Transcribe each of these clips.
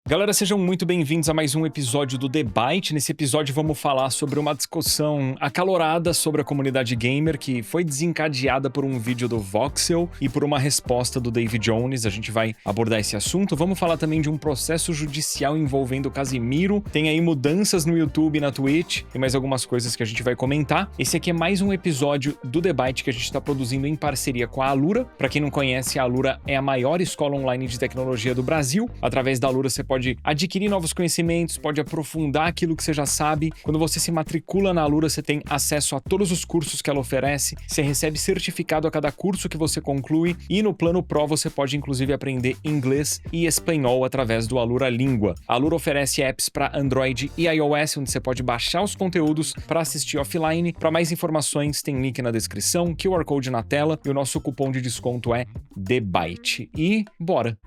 Galera, sejam muito bem-vindos a mais um episódio do The Byte. Nesse episódio vamos falar sobre uma discussão acalorada sobre a comunidade gamer que foi desencadeada por um vídeo do Voxel e por uma resposta do David Jones. A gente vai abordar esse assunto. Vamos falar também de um processo judicial envolvendo o Casimiro. Tem aí mudanças no YouTube e na Twitch e mais algumas coisas que a gente vai comentar. Esse aqui é mais um episódio do The Byte que a gente está produzindo em parceria com a Alura. Para quem não conhece, a Alura é a maior escola online de tecnologia do Brasil. Através da Alura você pode adquirir novos conhecimentos, pode aprofundar aquilo que você já sabe. Quando você se matricula na Alura, você tem acesso a todos os cursos que ela oferece, você recebe certificado a cada curso que você conclui e no plano Pro você pode inclusive aprender inglês e espanhol através do Alura Língua. A Alura oferece apps para Android e iOS, onde você pode baixar os conteúdos para assistir offline. Para mais informações, tem link na descrição, QR Code na tela e o nosso cupom de desconto é THEBYTE. E bora!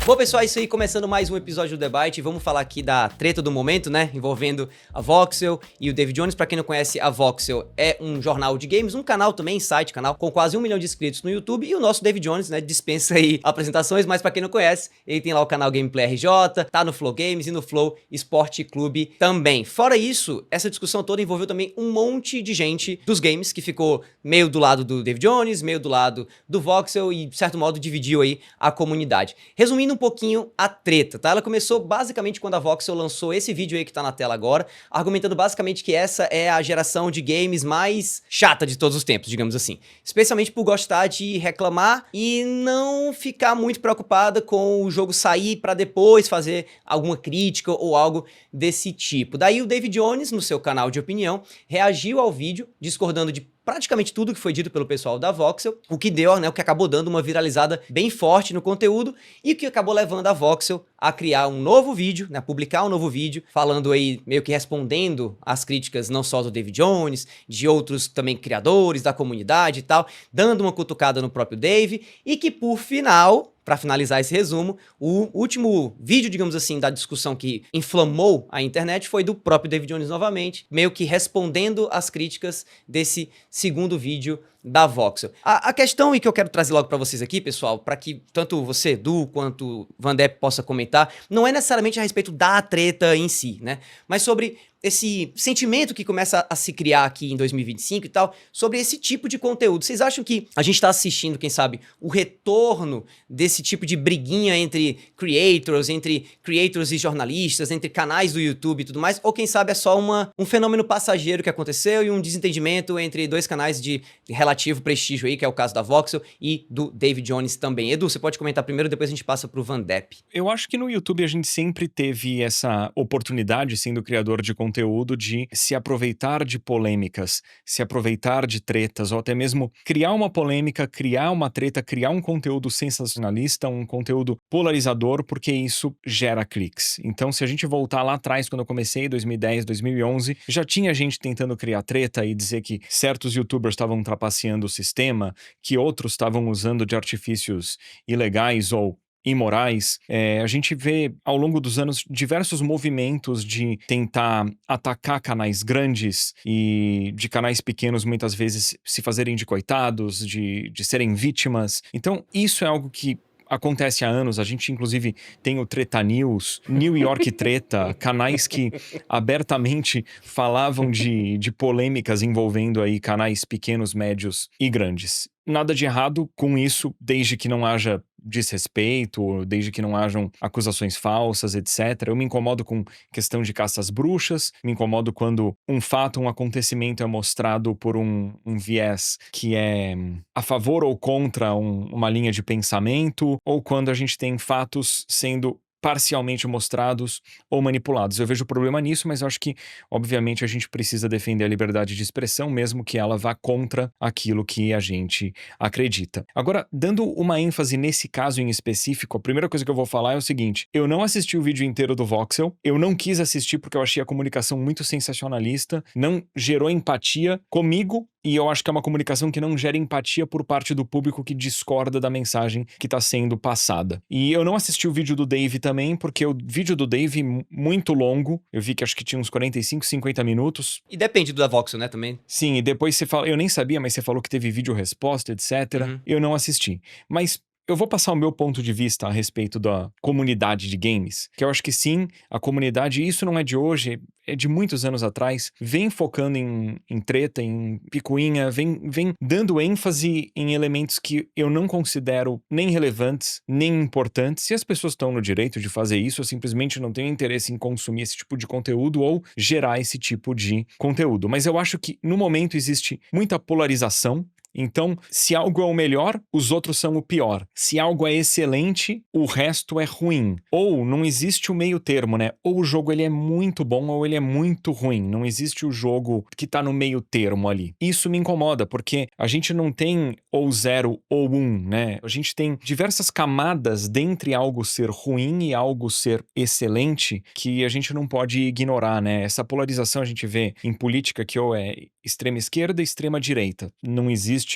Bom, pessoal, é isso aí, começando mais um episódio do The Byte. Vamos falar aqui da treta do momento, né, envolvendo a Voxel e o David Jones. Pra quem não conhece, a Voxel é um jornal de games, um canal também, site, canal com quase 1 milhão de inscritos no YouTube. E o nosso David Jones, né, dispensa aí apresentações, mas pra quem não conhece, ele tem lá o canal Gameplay RJ, tá no Flow Games e no Flow Esporte Clube também. Fora isso, essa discussão toda envolveu também um monte de gente dos games que ficou meio do lado do David Jones, meio do lado do Voxel e, de certo modo, dividiu aí a comunidade. Resumindo um pouquinho a treta, tá? Ela começou basicamente quando a Voxel lançou esse vídeo aí que tá na tela agora, argumentando basicamente que essa é a geração de games mais chata de todos os tempos, digamos assim. Especialmente por gostar de reclamar e não ficar muito preocupada com o jogo sair pra depois fazer alguma crítica ou algo desse tipo. Daí o David Jones, no seu canal de opinião, reagiu ao vídeo, discordando de praticamente tudo que foi dito pelo pessoal da Voxel, o que deu, né, o que acabou dando uma viralizada bem forte no conteúdo e o que acabou levando a Voxel a criar um novo vídeo, né, publicar um novo vídeo, falando aí, meio que respondendo às críticas não só do David Jones, de outros também criadores da comunidade e tal, dando uma cutucada no próprio Dave e que por final, para finalizar esse resumo, o último vídeo, digamos assim, da discussão que inflamou a internet foi do próprio David Jones novamente, meio que respondendo às críticas desse segundo vídeo da Voxel. A questão e que eu quero trazer logo para vocês aqui, pessoal, para que tanto você, Edu, quanto Van Depp possa comentar, não é necessariamente a respeito da treta em si, né? Mas sobre esse sentimento que começa a se criar aqui em 2025 e tal, sobre esse tipo de conteúdo. Vocês acham que a gente tá assistindo, quem sabe, o retorno desse tipo de briguinha entre creators e jornalistas, entre canais do YouTube e tudo mais? Ou quem sabe é só um fenômeno passageiro que aconteceu e um desentendimento entre dois canais de relativo prestígio aí, que é o caso da Voxel e do David Jones também. Edu, você pode comentar primeiro, depois a gente passa pro Van Depp. Eu acho que no YouTube a gente sempre teve essa oportunidade, sendo criador de conteúdo, de se aproveitar de polêmicas, se aproveitar de tretas, ou até mesmo criar uma polêmica, criar uma treta, criar um conteúdo sensacionalista, um conteúdo polarizador, porque isso gera cliques. Então, se a gente voltar lá atrás, quando eu comecei, 2010, 2011, já tinha gente tentando criar treta e dizer que certos youtubers estavam trapaceando o sistema, que outros estavam usando de artifícios ilegais ou imorais. A gente vê ao longo dos anos diversos movimentos de tentar atacar canais grandes e de canais pequenos muitas vezes se fazerem de coitados, de serem vítimas. Então isso é algo que acontece há anos. A gente inclusive tem o Treta News, New York Treta, canais que abertamente falavam de polêmicas envolvendo aí canais pequenos, médios e grandes. Nada de errado com isso, desde que não haja desrespeito, desde que não hajam acusações falsas, etc. Eu me incomodo com questão de caça às bruxas, me incomodo quando um fato, um acontecimento é mostrado por um viés que é a favor ou contra uma linha de pensamento, ou quando a gente tem fatos sendo parcialmente mostrados ou manipulados. Eu vejo problema nisso, mas eu acho que, obviamente, a gente precisa defender a liberdade de expressão, mesmo que ela vá contra aquilo que a gente acredita. Agora, dando uma ênfase nesse caso em específico, a primeira coisa que eu vou falar é o seguinte: eu não assisti o vídeo inteiro do Voxel, eu não quis assistir porque eu achei a comunicação muito sensacionalista, não gerou empatia comigo e eu acho que é uma comunicação que não gera empatia por parte do público que discorda da mensagem que está sendo passada. E eu não assisti o vídeo do Dave também, porque o vídeo do Dave muito longo, eu vi que acho que tinha uns 45, 50 minutos. E depende do da Voxel, né, também. Sim, e depois você fala, eu nem sabia, mas você falou que teve vídeo resposta, etc. Uhum. Eu não assisti. Mas eu vou passar o meu ponto de vista a respeito da comunidade de games, que eu acho que sim, a comunidade, isso não é de hoje, é de muitos anos atrás, vem focando em treta, em picuinha, vem dando ênfase em elementos que eu não considero nem relevantes, nem importantes. Se as pessoas estão no direito de fazer isso, eu simplesmente não tenho interesse em consumir esse tipo de conteúdo ou gerar esse tipo de conteúdo. Mas eu acho que no momento existe muita polarização. Então, se algo é o melhor, os outros são o pior. Se algo é excelente, o resto é ruim. Ou não existe o meio termo, né? Ou o jogo ele é muito bom ou ele é muito ruim. Não existe o jogo que tá no meio termo ali. Isso me incomoda, porque a gente não tem ou 0 ou 1, né? A gente tem diversas camadas dentre algo ser ruim e algo ser excelente que a gente não pode ignorar, né? Essa polarização a gente vê em política que ou é extrema esquerda e extrema direita. Não existe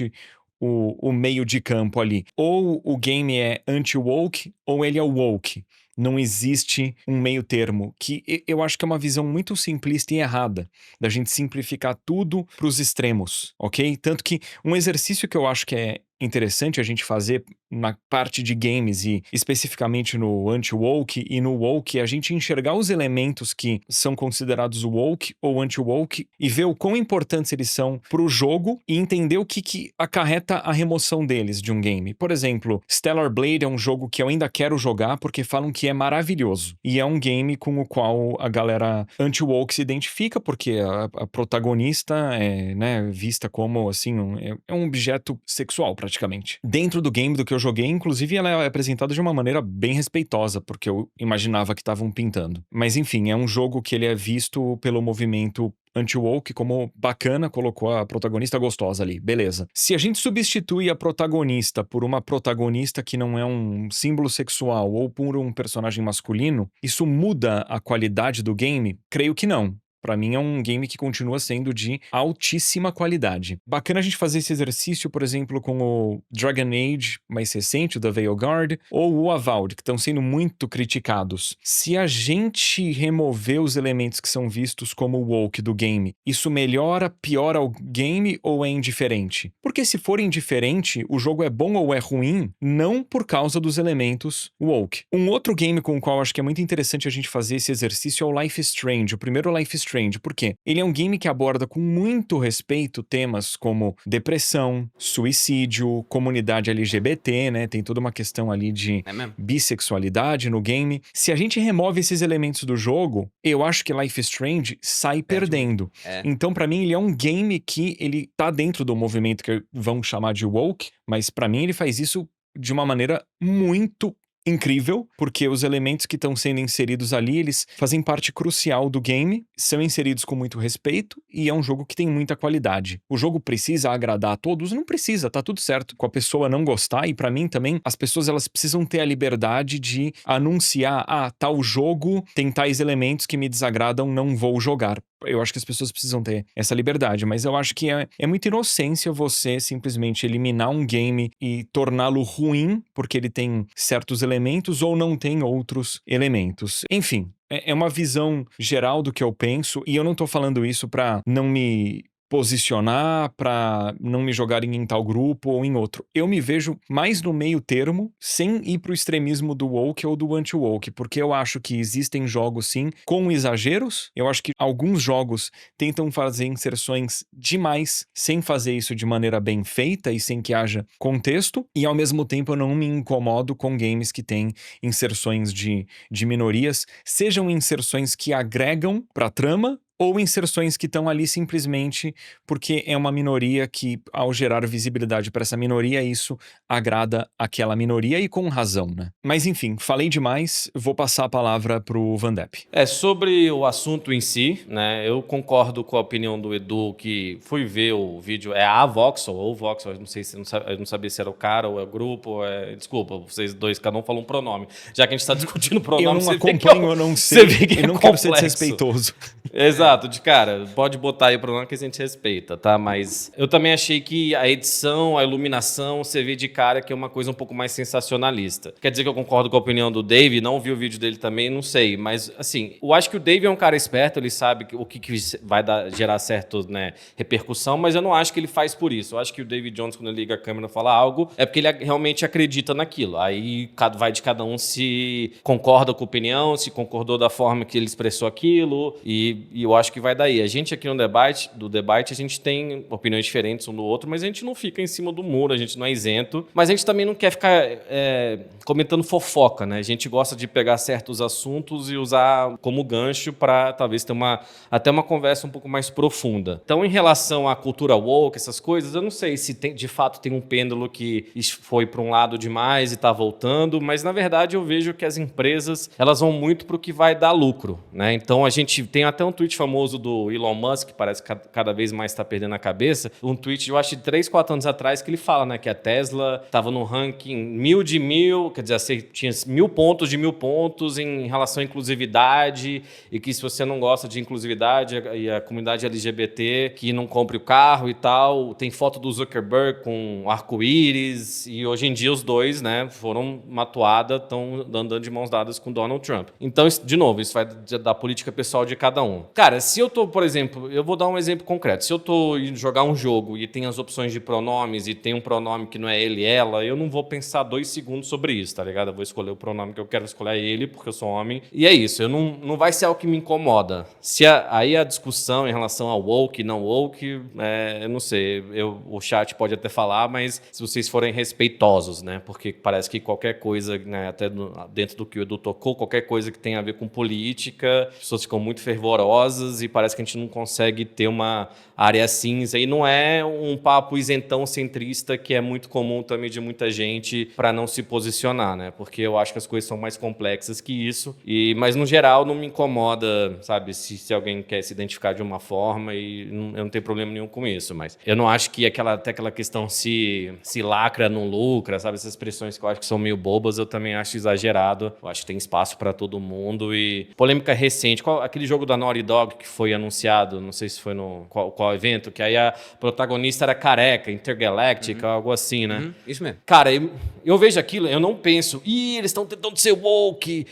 o meio de campo ali. Ou o game é anti-woke ou ele é woke. Não existe um meio termo, que eu acho que é uma visão muito simplista e errada, da gente simplificar tudo para os extremos, ok? Tanto que um exercício que eu acho que é interessante a gente fazer na parte de games e especificamente no anti-woke e no woke, é a gente enxergar os elementos que são considerados woke ou anti-woke e ver o quão importantes eles são pro jogo e entender o que acarreta a remoção deles de um game. Por exemplo, Stellar Blade é um jogo que eu ainda quero jogar porque falam que é maravilhoso. E é um game com o qual a galera anti-woke se identifica porque a protagonista é, né, vista como, assim, é um objeto sexual, praticamente. Dentro do game do que eu joguei, inclusive, ela é apresentada de uma maneira bem respeitosa, porque eu imaginava que estavam pintando. Mas enfim, é um jogo que ele é visto pelo movimento anti-woke como bacana, colocou a protagonista gostosa ali, beleza. Se a gente substitui a protagonista por uma protagonista que não é um símbolo sexual ou por um personagem masculino, isso muda a qualidade do game? Creio que não. Pra mim é um game que continua sendo de altíssima qualidade. Bacana a gente fazer esse exercício, por exemplo, com o Dragon Age mais recente, o da Veilguard, ou o Avowed, que estão sendo muito criticados. Se a gente remover os elementos que são vistos como woke do game, isso melhora, piora o game ou é indiferente? Porque se for indiferente, o jogo é bom ou é ruim, não por causa dos elementos woke. Um outro game com o qual acho que é muito interessante a gente fazer esse exercício é o Life is Strange, o primeiro Life is Strange. Por quê? Ele é um game que aborda com muito respeito temas como depressão, suicídio, comunidade LGBT, né? Tem toda uma questão ali de bissexualidade no game. Se a gente remove esses elementos do jogo, eu acho que Life is Strange sai perdendo. Então, pra mim, ele é um game que ele tá dentro do movimento que vão chamar de woke, mas pra mim ele faz isso de uma maneira muito incrível, porque os elementos que estão sendo inseridos ali, eles fazem parte crucial do game, são inseridos com muito respeito e é um jogo que tem muita qualidade. O jogo precisa agradar a todos? Não precisa, tá tudo certo. Com a pessoa não gostar, e pra mim também, as pessoas elas precisam ter a liberdade de anunciar, tal jogo tem tais elementos que me desagradam, não vou jogar. Eu acho que as pessoas precisam ter essa liberdade, mas eu acho que é muita inocência você simplesmente eliminar um game e torná-lo ruim porque ele tem certos elementos ou não tem outros elementos. Enfim, é uma visão geral do que eu penso e eu não tô falando isso pra não me posicionar, pra não me jogarem em tal grupo ou em outro. Eu me vejo mais no meio termo, sem ir pro extremismo do woke ou do anti-woke, porque eu acho que existem jogos, sim, com exageros. Eu acho que alguns jogos tentam fazer inserções demais, sem fazer isso de maneira bem feita e sem que haja contexto, e ao mesmo tempo eu não me incomodo com games que têm inserções de minorias, sejam inserções que agregam pra trama, ou inserções que estão ali simplesmente porque é uma minoria que, ao gerar visibilidade para essa minoria, isso agrada aquela minoria e com razão, né? Mas enfim, falei demais, vou passar a palavra pro Vandep. Sobre o assunto em si, né, eu concordo com a opinião do Edu, que fui ver o vídeo, é a Voxel, ou Voxel, eu não sei se eu não sabia se era o cara ou é o grupo, desculpa, vocês dois, cada um fala um pronome. Já que a gente está discutindo pronome, eu não acompanho, eu não sei, eu não quero ser desrespeitoso. Exato. exato, de cara, pode botar aí o pronome que a gente respeita, tá? Mas eu também achei que a edição, a iluminação, você vê de cara que é uma coisa um pouco mais sensacionalista. Quer dizer que eu concordo com a opinião do Dave, não vi o vídeo dele também, não sei. Mas, assim, eu acho que o Dave é um cara esperto, ele sabe o que vai gerar certa, né, repercussão, mas eu não acho que ele faz por isso. Eu acho que o David Jones, quando ele liga a câmera e fala algo, é porque ele realmente acredita naquilo. Aí vai de cada um se concorda com a opinião, se concordou da forma que ele expressou aquilo, e eu acho que vai daí. A gente aqui no debate, a gente tem opiniões diferentes um do outro, mas a gente não fica em cima do muro, a gente não é isento, mas a gente também não quer ficar comentando fofoca, né? A gente gosta de pegar certos assuntos e usar como gancho para talvez ter até uma conversa um pouco mais profunda. Então, em relação à cultura woke, essas coisas, eu não sei se de fato tem um pêndulo que foi para um lado demais e está voltando, mas na verdade eu vejo que as empresas elas vão muito para o que vai dar lucro, né? Então a gente tem até um tweet famoso do Elon Musk, que parece que cada vez mais está perdendo a cabeça, um tweet, eu acho, de 3, 4 anos atrás, que ele fala, né, que a Tesla estava no ranking 1000 de 1000, quer dizer, tinha 1000 pontos de 1000 pontos em relação à inclusividade, e que se você não gosta de inclusividade e a comunidade LGBT, que não compre o carro e tal. Tem foto do Zuckerberg com arco-íris, e hoje em dia os dois, né, foram uma toada, estão andando de mãos dadas com Donald Trump. Então, de novo, isso vai da política pessoal de cada um. Cara, se eu tô, por exemplo, eu vou dar um exemplo concreto. Se eu tô indo jogar um jogo e tem as opções de pronomes e tem um pronome que não é ele, ela, eu não vou pensar 2 segundos sobre isso, tá ligado? Eu vou escolher o pronome que eu quero escolher ele, porque eu sou homem. E é isso, não vai ser algo que me incomoda. Se aí a discussão em relação ao woke e não woke, eu não sei, o chat pode até falar, mas se vocês forem respeitosos, né? Porque parece que qualquer coisa, né, até dentro do que o Edu tocou, qualquer coisa que tenha a ver com política, as pessoas ficam muito fervorosas e parece que a gente não consegue ter uma área cinza. E não é um papo isentão centrista que é muito comum também de muita gente para não se posicionar, né? Porque eu acho que as coisas são mais complexas que isso. Mas, no geral, não me incomoda, sabe, se alguém quer se identificar de uma forma e eu não tenho problema nenhum com isso. Mas eu não acho que até aquela questão se lacra, não lucra, sabe? Essas expressões que eu acho que são meio bobas, eu também acho exagerado. Eu acho que tem espaço para todo mundo. E polêmica recente, aquele jogo da Naughty Dog que foi anunciado, não sei se foi no qual evento, que aí a protagonista era careca, Intergalactic, algo assim, né? Isso mesmo. Cara, eu vejo aquilo, eu não penso, eles estão tentando ser woke,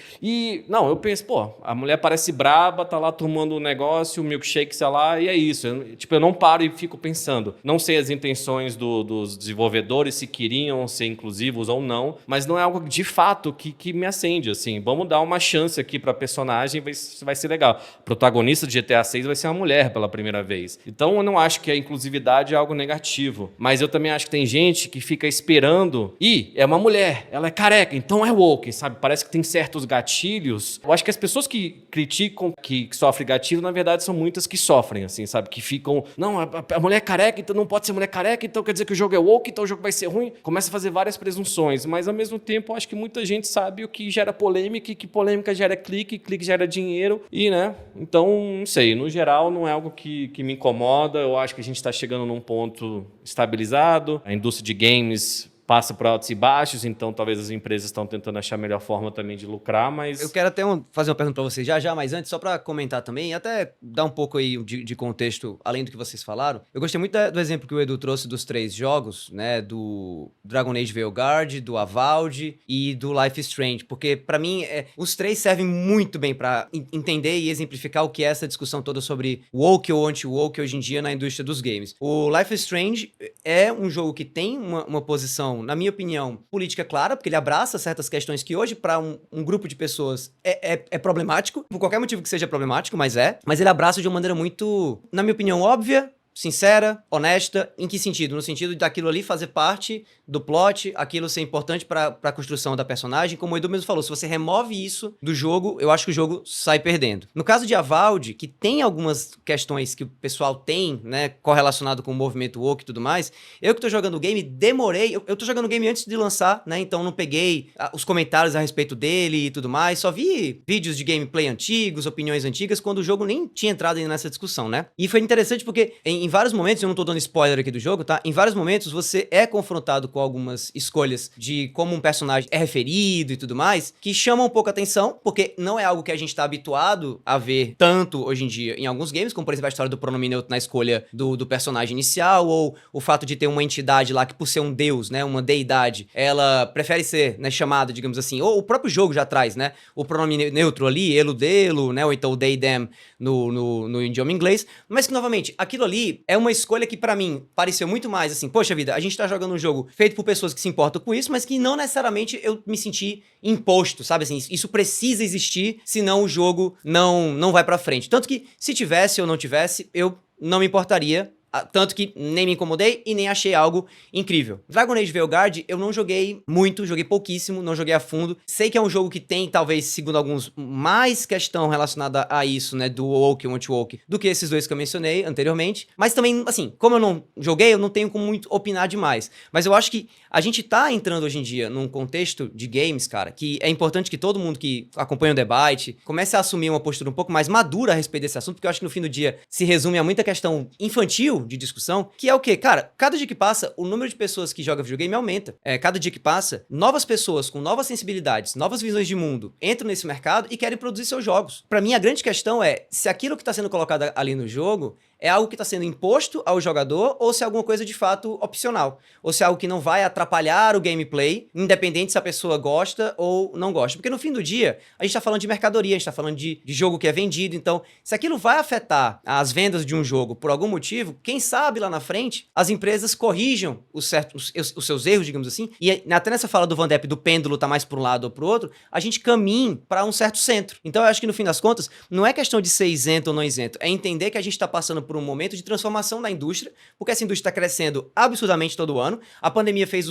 não, eu penso, pô, a mulher parece braba, tá lá tomando um negócio, o milkshake, sei lá, e é isso. Eu não paro e fico pensando. Não sei as intenções dos desenvolvedores, se queriam ser inclusivos ou não, mas não é algo de fato que me acende, assim. Vamos dar uma chance aqui pra personagem, vai ser legal. O protagonista de GTA 6 vai ser uma mulher pela primeira vez. Então, eu não acho que a inclusividade é algo negativo, mas eu também acho que tem gente que fica esperando, é uma mulher, ela é careca, então é woke, sabe? Parece que tem certos gatilhos. Eu acho que as pessoas que criticam, que sofrem gatilho, na verdade, são muitas que sofrem, assim, sabe? Que ficam, não, a mulher é careca, então não pode ser mulher careca, então quer dizer que o jogo é woke, então o jogo vai ser ruim. Começa a fazer várias presunções, mas ao mesmo tempo, eu acho que muita gente sabe o que gera polêmica, e que polêmica gera clique, clique gera dinheiro, né? Então, não sei, no geral, não é algo que me incomoda. Eu acho que a gente está chegando num ponto estabilizado. A indústria de games passa por altos e baixos, então talvez as empresas estão tentando achar a melhor forma também de lucrar, mas... Eu quero até fazer uma pergunta para vocês já, mas antes, só para comentar também, e até dar um pouco aí de contexto, além do que vocês falaram. Eu gostei muito do exemplo que o Edu trouxe dos 3 jogos, né, do Dragon Age Veilguard, do Avowed e do Life is Strange, porque para mim, os 3 servem muito bem para entender e exemplificar o que é essa discussão toda sobre woke ou anti-woke hoje em dia na indústria dos games. O Life is Strange é um jogo que tem uma posição, na minha opinião, política clara, porque ele abraça certas questões que hoje, para um grupo de pessoas, é problemático, por qualquer motivo que seja problemático, mas ele abraça de uma maneira muito, na minha opinião, óbvia, sincera, honesta. Em que sentido? No sentido daquilo ali fazer parte do plot, aquilo ser importante para a construção da personagem. Como o Edu mesmo falou, se você remove isso do jogo, eu acho que o jogo sai perdendo. No caso de Avowed, que tem algumas questões que o pessoal tem, né, correlacionado com o movimento woke e tudo mais, eu que tô jogando o game, demorei, eu tô jogando o game antes de lançar, né, então não peguei os comentários a respeito dele e tudo mais, só vi vídeos de gameplay antigos, opiniões antigas, quando o jogo nem tinha entrado ainda nessa discussão, né. E foi interessante porque, em vários momentos, eu não tô dando spoiler aqui do jogo, tá? Em vários momentos você é confrontado com algumas escolhas de como um personagem é referido e tudo mais, que chamam um pouco a atenção, porque não é algo que a gente tá habituado a ver tanto hoje em dia em alguns games, como por exemplo a história do pronome neutro na escolha do personagem inicial, ou o fato de ter uma entidade lá que por ser um deus, né, uma deidade, ela prefere ser, né, chamada, digamos assim, ou o próprio jogo já traz, né, o pronome neutro ali, ele, dele, né, ou então o they, them no idioma inglês, mas que novamente, aquilo ali é uma escolha que pra mim pareceu muito mais assim, poxa vida, a gente tá jogando um jogo feito por pessoas que se importam com isso, mas que não necessariamente eu me senti imposto, sabe assim, isso precisa existir, senão o jogo não vai pra frente. Tanto que se tivesse ou não tivesse, eu não me importaria. Tanto que nem me incomodei e nem achei algo incrível. Dragon Age Veilguard eu não joguei muito, joguei pouquíssimo, não joguei a fundo. Sei que é um jogo que tem, talvez, segundo alguns, mais questão relacionada a isso, né, do Woke e Anti-Woke, do que esses dois que eu mencionei anteriormente. Mas também, assim, como eu não joguei, eu não tenho como muito opinar demais. Mas eu acho que a gente tá entrando hoje em dia num contexto de games, cara, que é importante que todo mundo que acompanha o debate comece a assumir uma postura um pouco mais madura a respeito desse assunto, porque eu acho que no fim do dia se resume a muita questão infantil de discussão, que é o quê? Cara, cada dia que passa, o número de pessoas que jogam videogame aumenta. Cada dia que passa, novas pessoas com novas sensibilidades, novas visões de mundo entram nesse mercado e querem produzir seus jogos. Pra mim, a grande questão é se aquilo que tá sendo colocado ali no jogo é algo que está sendo imposto ao jogador ou se é alguma coisa de fato opcional. Ou se é algo que não vai atrapalhar o gameplay, independente se a pessoa gosta ou não gosta. Porque no fim do dia, a gente está falando de mercadoria, a gente está falando de jogo que é vendido. Então, se aquilo vai afetar as vendas de um jogo por algum motivo, quem sabe lá na frente, as empresas corrijam os seus erros, digamos assim. E até nessa fala do Van Depp, do pêndulo tá mais para um lado ou para o outro, a gente caminha para um certo centro. Então, eu acho que no fim das contas, não é questão de ser isento ou não isento, é entender que a gente está passando por um momento de transformação da indústria, porque essa indústria está crescendo absurdamente todo ano, a pandemia fez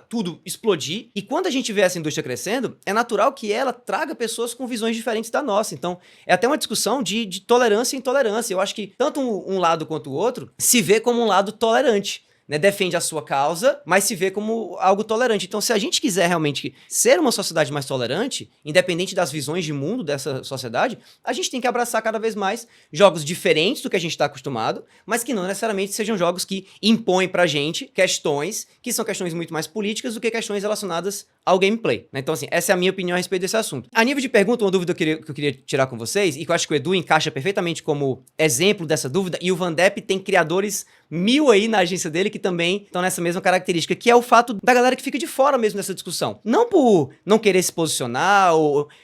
tudo explodir, e quando a gente vê essa indústria crescendo, é natural que ela traga pessoas com visões diferentes da nossa. Então, é até uma discussão de tolerância e intolerância. Eu acho que tanto um lado quanto o outro se vê como um lado tolerante. Né, defende a sua causa, mas se vê como algo tolerante. Então, se a gente quiser realmente ser uma sociedade mais tolerante, independente das visões de mundo dessa sociedade, a gente tem que abraçar cada vez mais jogos diferentes do que a gente está acostumado, mas que não necessariamente sejam jogos que impõem pra gente questões que são questões muito mais políticas do que questões relacionadas ao gameplay. Né? Então, assim, essa é a minha opinião a respeito desse assunto. A nível de pergunta, uma dúvida que eu queria tirar com vocês, e que eu acho que o Edu encaixa perfeitamente como exemplo dessa dúvida, e o Van Depp tem criadores 1000 aí na agência dele que também estão nessa mesma característica, que é o fato da galera que fica de fora mesmo dessa discussão. Não por não querer se posicionar,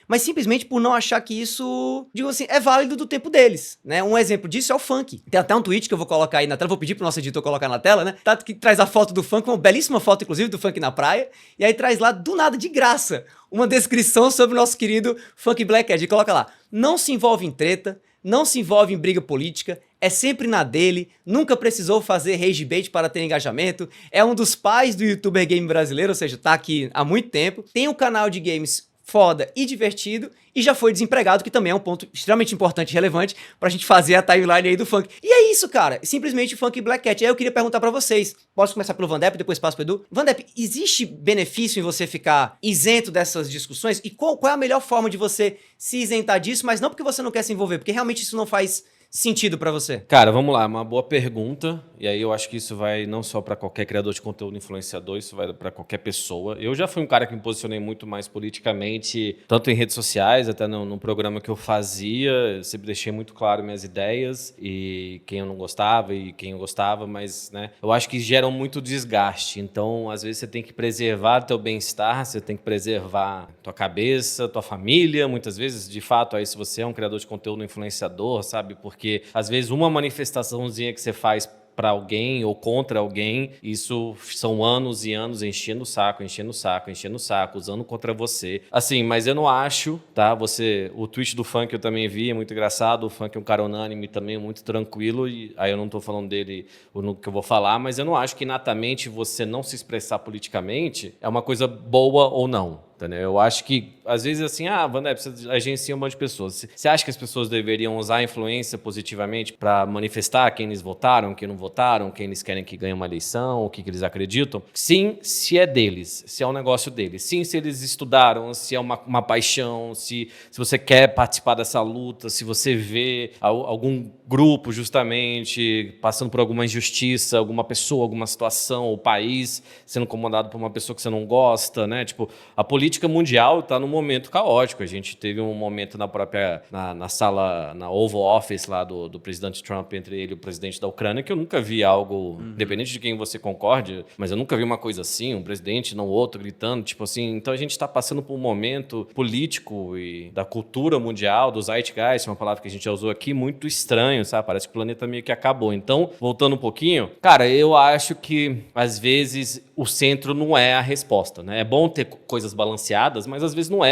mas simplesmente por não achar que isso, digo assim, é válido do tempo deles, né? Um exemplo disso é o funk. Tem até um tweet que eu vou colocar aí na tela, vou pedir pro nosso editor colocar na tela, né? Tá, que traz a foto do funk, uma belíssima foto, inclusive, do funk na praia, e aí traz lá, do nada, de graça, uma descrição sobre o nosso querido Funk Black Ed. E coloca lá, não se envolve em treta, não se envolve em briga política, é sempre na dele, nunca precisou fazer rage bait para ter engajamento, é um dos pais do youtuber game brasileiro, ou seja, tá aqui há muito tempo, tem um canal de games foda e divertido, e já foi desempregado, que também é um ponto extremamente importante e relevante pra gente fazer a timeline aí do funk. E é isso, cara, simplesmente Funk Black Cat. E aí eu queria perguntar pra vocês, posso começar pelo Van Depp, depois passo pro Edu. Van Depp, existe benefício em você ficar isento dessas discussões? E qual é a melhor forma de você se isentar disso, mas não porque você não quer se envolver, porque realmente isso não faz sentido pra você? Cara, vamos lá, uma boa pergunta. E aí eu acho que isso vai não só para qualquer criador de conteúdo influenciador, isso vai para qualquer pessoa. Eu já fui um cara que me posicionei muito mais politicamente, tanto em redes sociais, até no programa que eu fazia. Eu sempre deixei muito claro minhas ideias e quem eu não gostava e quem eu gostava, mas, né, eu acho que geram muito desgaste. Então, às vezes você tem que preservar teu bem-estar, você tem que preservar tua cabeça, tua família, muitas vezes, de fato, aí se você é um criador de conteúdo influenciador, sabe? Porque às vezes uma manifestaçãozinha que você faz para alguém ou contra alguém, isso são anos e anos enchendo o saco, usando contra você. Assim, mas eu não acho, tá? O tweet do Funk eu também vi, é muito engraçado, o Funk é um cara unânime também, muito tranquilo, e aí eu não tô falando dele no que eu vou falar, mas eu não acho que inatamente você não se expressar politicamente é uma coisa boa ou não. entendeu? Eu acho que, às vezes, assim, Wander, você agencia um monte de pessoas. Você acha que as pessoas deveriam usar a influência positivamente para manifestar quem eles votaram, quem não votaram, quem eles querem que ganhe uma eleição, o que eles acreditam? Sim, se é deles, se é um negócio deles. Sim, se eles estudaram, se é uma paixão, se você quer participar dessa luta, se você vê algum grupo, justamente, passando por alguma injustiça, alguma pessoa, alguma situação, o país sendo comandado por uma pessoa que você não gosta, né? Tipo, a política mundial está num momento caótico. A gente teve um momento na sala, na Oval Office lá do presidente Trump, entre ele e o presidente da Ucrânia, que eu nunca vi algo, independente de quem você concorde, mas eu nunca vi uma coisa assim, um presidente, não outro, gritando, tipo assim. Então a gente está passando por um momento político e da cultura mundial, do zeitgeist, uma palavra que a gente já usou aqui, muito estranho, sabe? Parece que o planeta meio que acabou. Então, voltando um pouquinho, cara, eu acho que, às vezes, o centro não é a resposta, né? É bom ter coisas balanceadas, mas às vezes não é.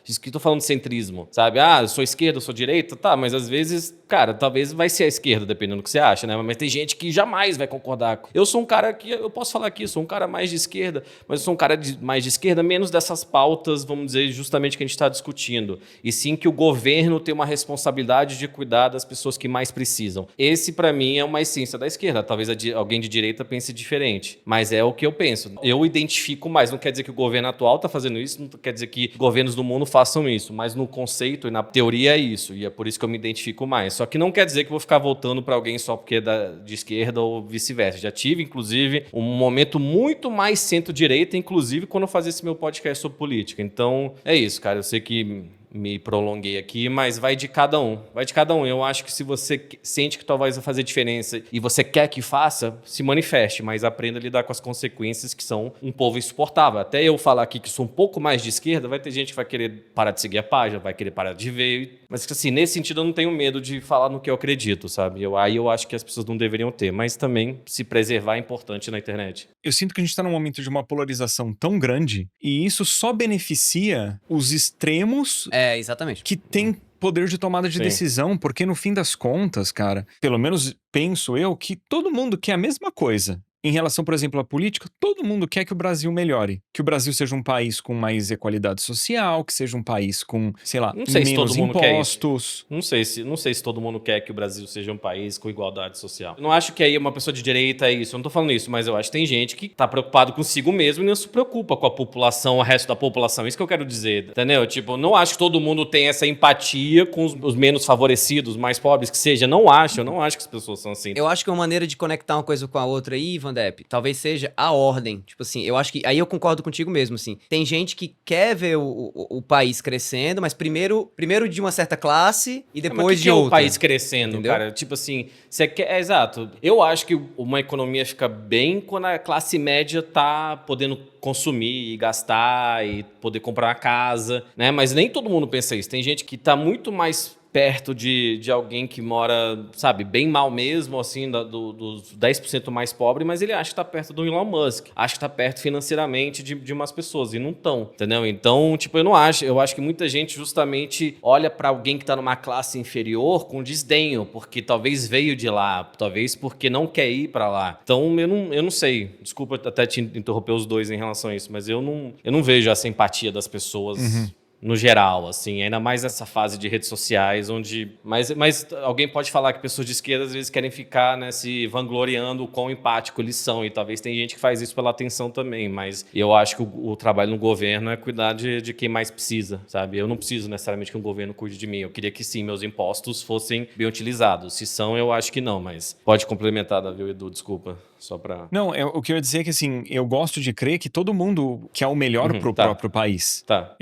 Isso que eu tô falando de centrismo, sabe? Eu sou esquerda, eu sou direita, tá, mas às vezes, cara, talvez vai ser a esquerda, dependendo do que você acha, né? Mas tem gente que jamais vai concordar. Eu sou um cara que, eu posso falar aqui, sou um cara mais de esquerda, mas eu sou um cara mais de esquerda, menos dessas pautas, vamos dizer, justamente que a gente está discutindo. E sim que o governo tem uma responsabilidade de cuidar das pessoas que mais precisam. Esse, para mim, é uma essência da esquerda. Talvez alguém de direita pense diferente, mas é o que eu penso. Eu identifico mais. Não quer dizer que o governo atual está fazendo isso, não quer dizer que governos do mundo façam isso, mas no conceito e na teoria é isso, e é por isso que eu me identifico mais. Só que não quer dizer que eu vou ficar votando para alguém só porque é de esquerda ou vice-versa. Já tive, inclusive, um momento muito mais centro-direita, inclusive quando eu fazia esse meu podcast sobre política. Então, é isso, cara. Eu sei que me prolonguei aqui, mas vai de cada um. Vai de cada um. Eu acho que se você sente que talvez vai fazer diferença e você quer que faça, se manifeste, mas aprenda a lidar com as consequências que são um povo insuportável. Até eu falar aqui que sou um pouco mais de esquerda, vai ter gente que vai querer parar de seguir a página, vai querer parar de ver. Mas assim, nesse sentido eu não tenho medo de falar no que eu acredito, sabe? Aí eu acho que as pessoas não deveriam ter, mas também se preservar é importante na internet. Eu sinto que a gente está num momento de uma polarização tão grande e isso só beneficia os extremos Exatamente. que têm poder de tomada de Sim. decisão, porque no fim das contas, cara, pelo menos penso eu que todo mundo quer a mesma coisa. Em relação, por exemplo, à política, todo mundo quer que o Brasil melhore. Que o Brasil seja um país com mais equalidade social, que seja um país com, sei lá, Não sei se menos todo mundo quer isso. impostos. Não sei se todo mundo quer que o Brasil seja um país com igualdade social. Eu não acho que aí uma pessoa de direita é isso. Eu não tô falando isso, mas eu acho que tem gente que tá preocupado consigo mesmo e não se preocupa com a população, o resto da população. Isso que eu quero dizer, entendeu? Tipo, não acho que todo mundo tem essa empatia com os menos favorecidos, mais pobres que seja. Eu não acho que as pessoas são assim. Eu acho que uma maneira de conectar uma coisa com a outra aí, Vandep, talvez seja a ordem. Tipo assim, eu acho que... Aí eu concordo contigo mesmo, assim. Tem gente que quer ver o país crescendo, mas primeiro de uma certa classe e depois mas de é outra. o país crescendo, Entendeu? cara? Tipo assim, você quer... exato. Eu acho que uma economia fica bem quando a classe média tá podendo consumir e gastar e poder comprar uma casa, né? Mas nem todo mundo pensa isso. Tem gente que tá muito mais perto de alguém que mora, sabe, bem mal mesmo, assim, dos 10% mais pobre, mas ele acha que tá perto do Elon Musk, acha que tá perto financeiramente de umas pessoas, e não estão, entendeu? Então, tipo, eu acho que muita gente justamente olha pra alguém que tá numa classe inferior com desdenho, porque talvez veio de lá, talvez porque não quer ir pra lá. Então, eu não sei, desculpa até te interromper os dois em relação a isso, mas eu não vejo essa empatia das pessoas no geral, assim, ainda mais nessa fase de redes sociais, onde... Mas alguém pode falar que pessoas de esquerda às vezes querem ficar, né, se vangloriando o quão empático eles são, e talvez tem gente que faz isso pela atenção também, mas eu acho que o trabalho no governo é cuidar de quem mais precisa, sabe? Eu não preciso necessariamente que o governo cuide de mim, eu queria que sim, meus impostos fossem bem utilizados. Se são, eu acho que não, mas pode complementar, Davi, Edu, desculpa, só pra... Não, o que eu ia dizer é que, assim, eu gosto de crer que todo mundo quer o melhor pro próprio país. Tá.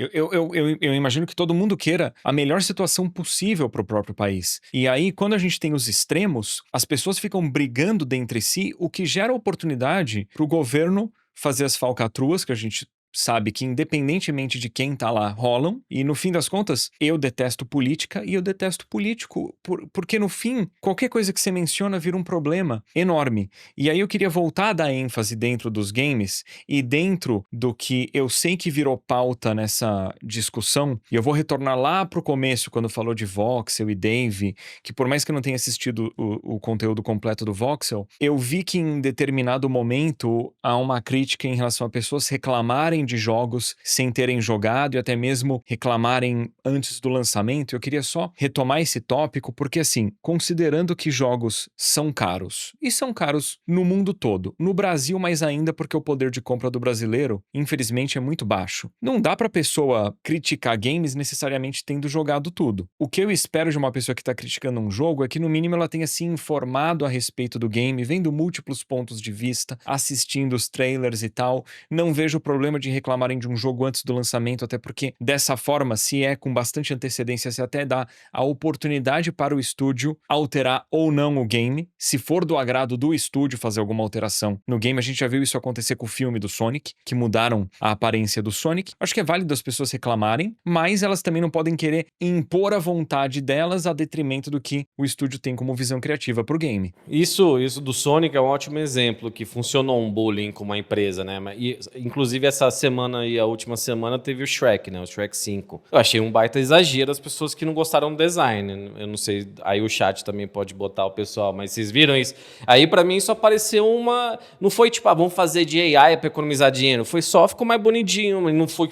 Eu imagino que todo mundo queira a melhor situação possível pro próprio país. E aí, quando a gente tem os extremos, as pessoas ficam brigando dentre si, o que gera oportunidade pro governo fazer as falcatruas que a gente sabe que independentemente de quem tá lá, rolam. E no fim das contas, eu detesto política e eu detesto político. Porque no fim, qualquer coisa que você menciona vira um problema enorme. E aí eu queria voltar a dar ênfase dentro dos games e dentro do que eu sei que virou pauta nessa discussão. E eu vou retornar lá pro começo, quando falou de Voxel e Dave, que por mais que eu não tenha assistido o conteúdo completo do Voxel, eu vi que em determinado momento há uma crítica em relação a pessoas reclamarem reclamarem de jogos sem terem jogado e até mesmo reclamarem antes do lançamento. Eu queria só retomar esse tópico porque, assim, considerando que jogos são caros, e são caros no mundo todo, no Brasil mais ainda porque o poder de compra do brasileiro, infelizmente, é muito baixo. Não dá pra pessoa criticar games necessariamente tendo jogado tudo. O que eu espero de uma pessoa que tá criticando um jogo é que, no mínimo, ela tenha se informado a respeito do game, vendo múltiplos pontos de vista, assistindo os trailers e tal. Não vejo problema de reclamarem de um jogo antes do lançamento, até porque, dessa forma, se é com bastante antecedência, se até dá a oportunidade para o estúdio alterar ou não o game. Se for do agrado do estúdio fazer alguma alteração no game, a gente já viu isso acontecer com o filme do Sonic, que mudaram a aparência do Sonic. Acho que é válido as pessoas reclamarem, mas elas também não podem querer impor a vontade delas a detrimento do que o estúdio tem como visão criativa pro game. Isso do Sonic é um ótimo exemplo, que funcionou um bullying com uma empresa, né? E, inclusive, essa semana e a última semana teve o Shrek, né? O Shrek 5. Eu achei um baita exagero as pessoas que não gostaram do design. Eu não sei, aí o chat também pode botar o pessoal, mas vocês viram isso? Aí, pra mim, só pareceu uma... Não foi tipo, vamos fazer de AI pra economizar dinheiro. Foi só, ficou mais bonitinho,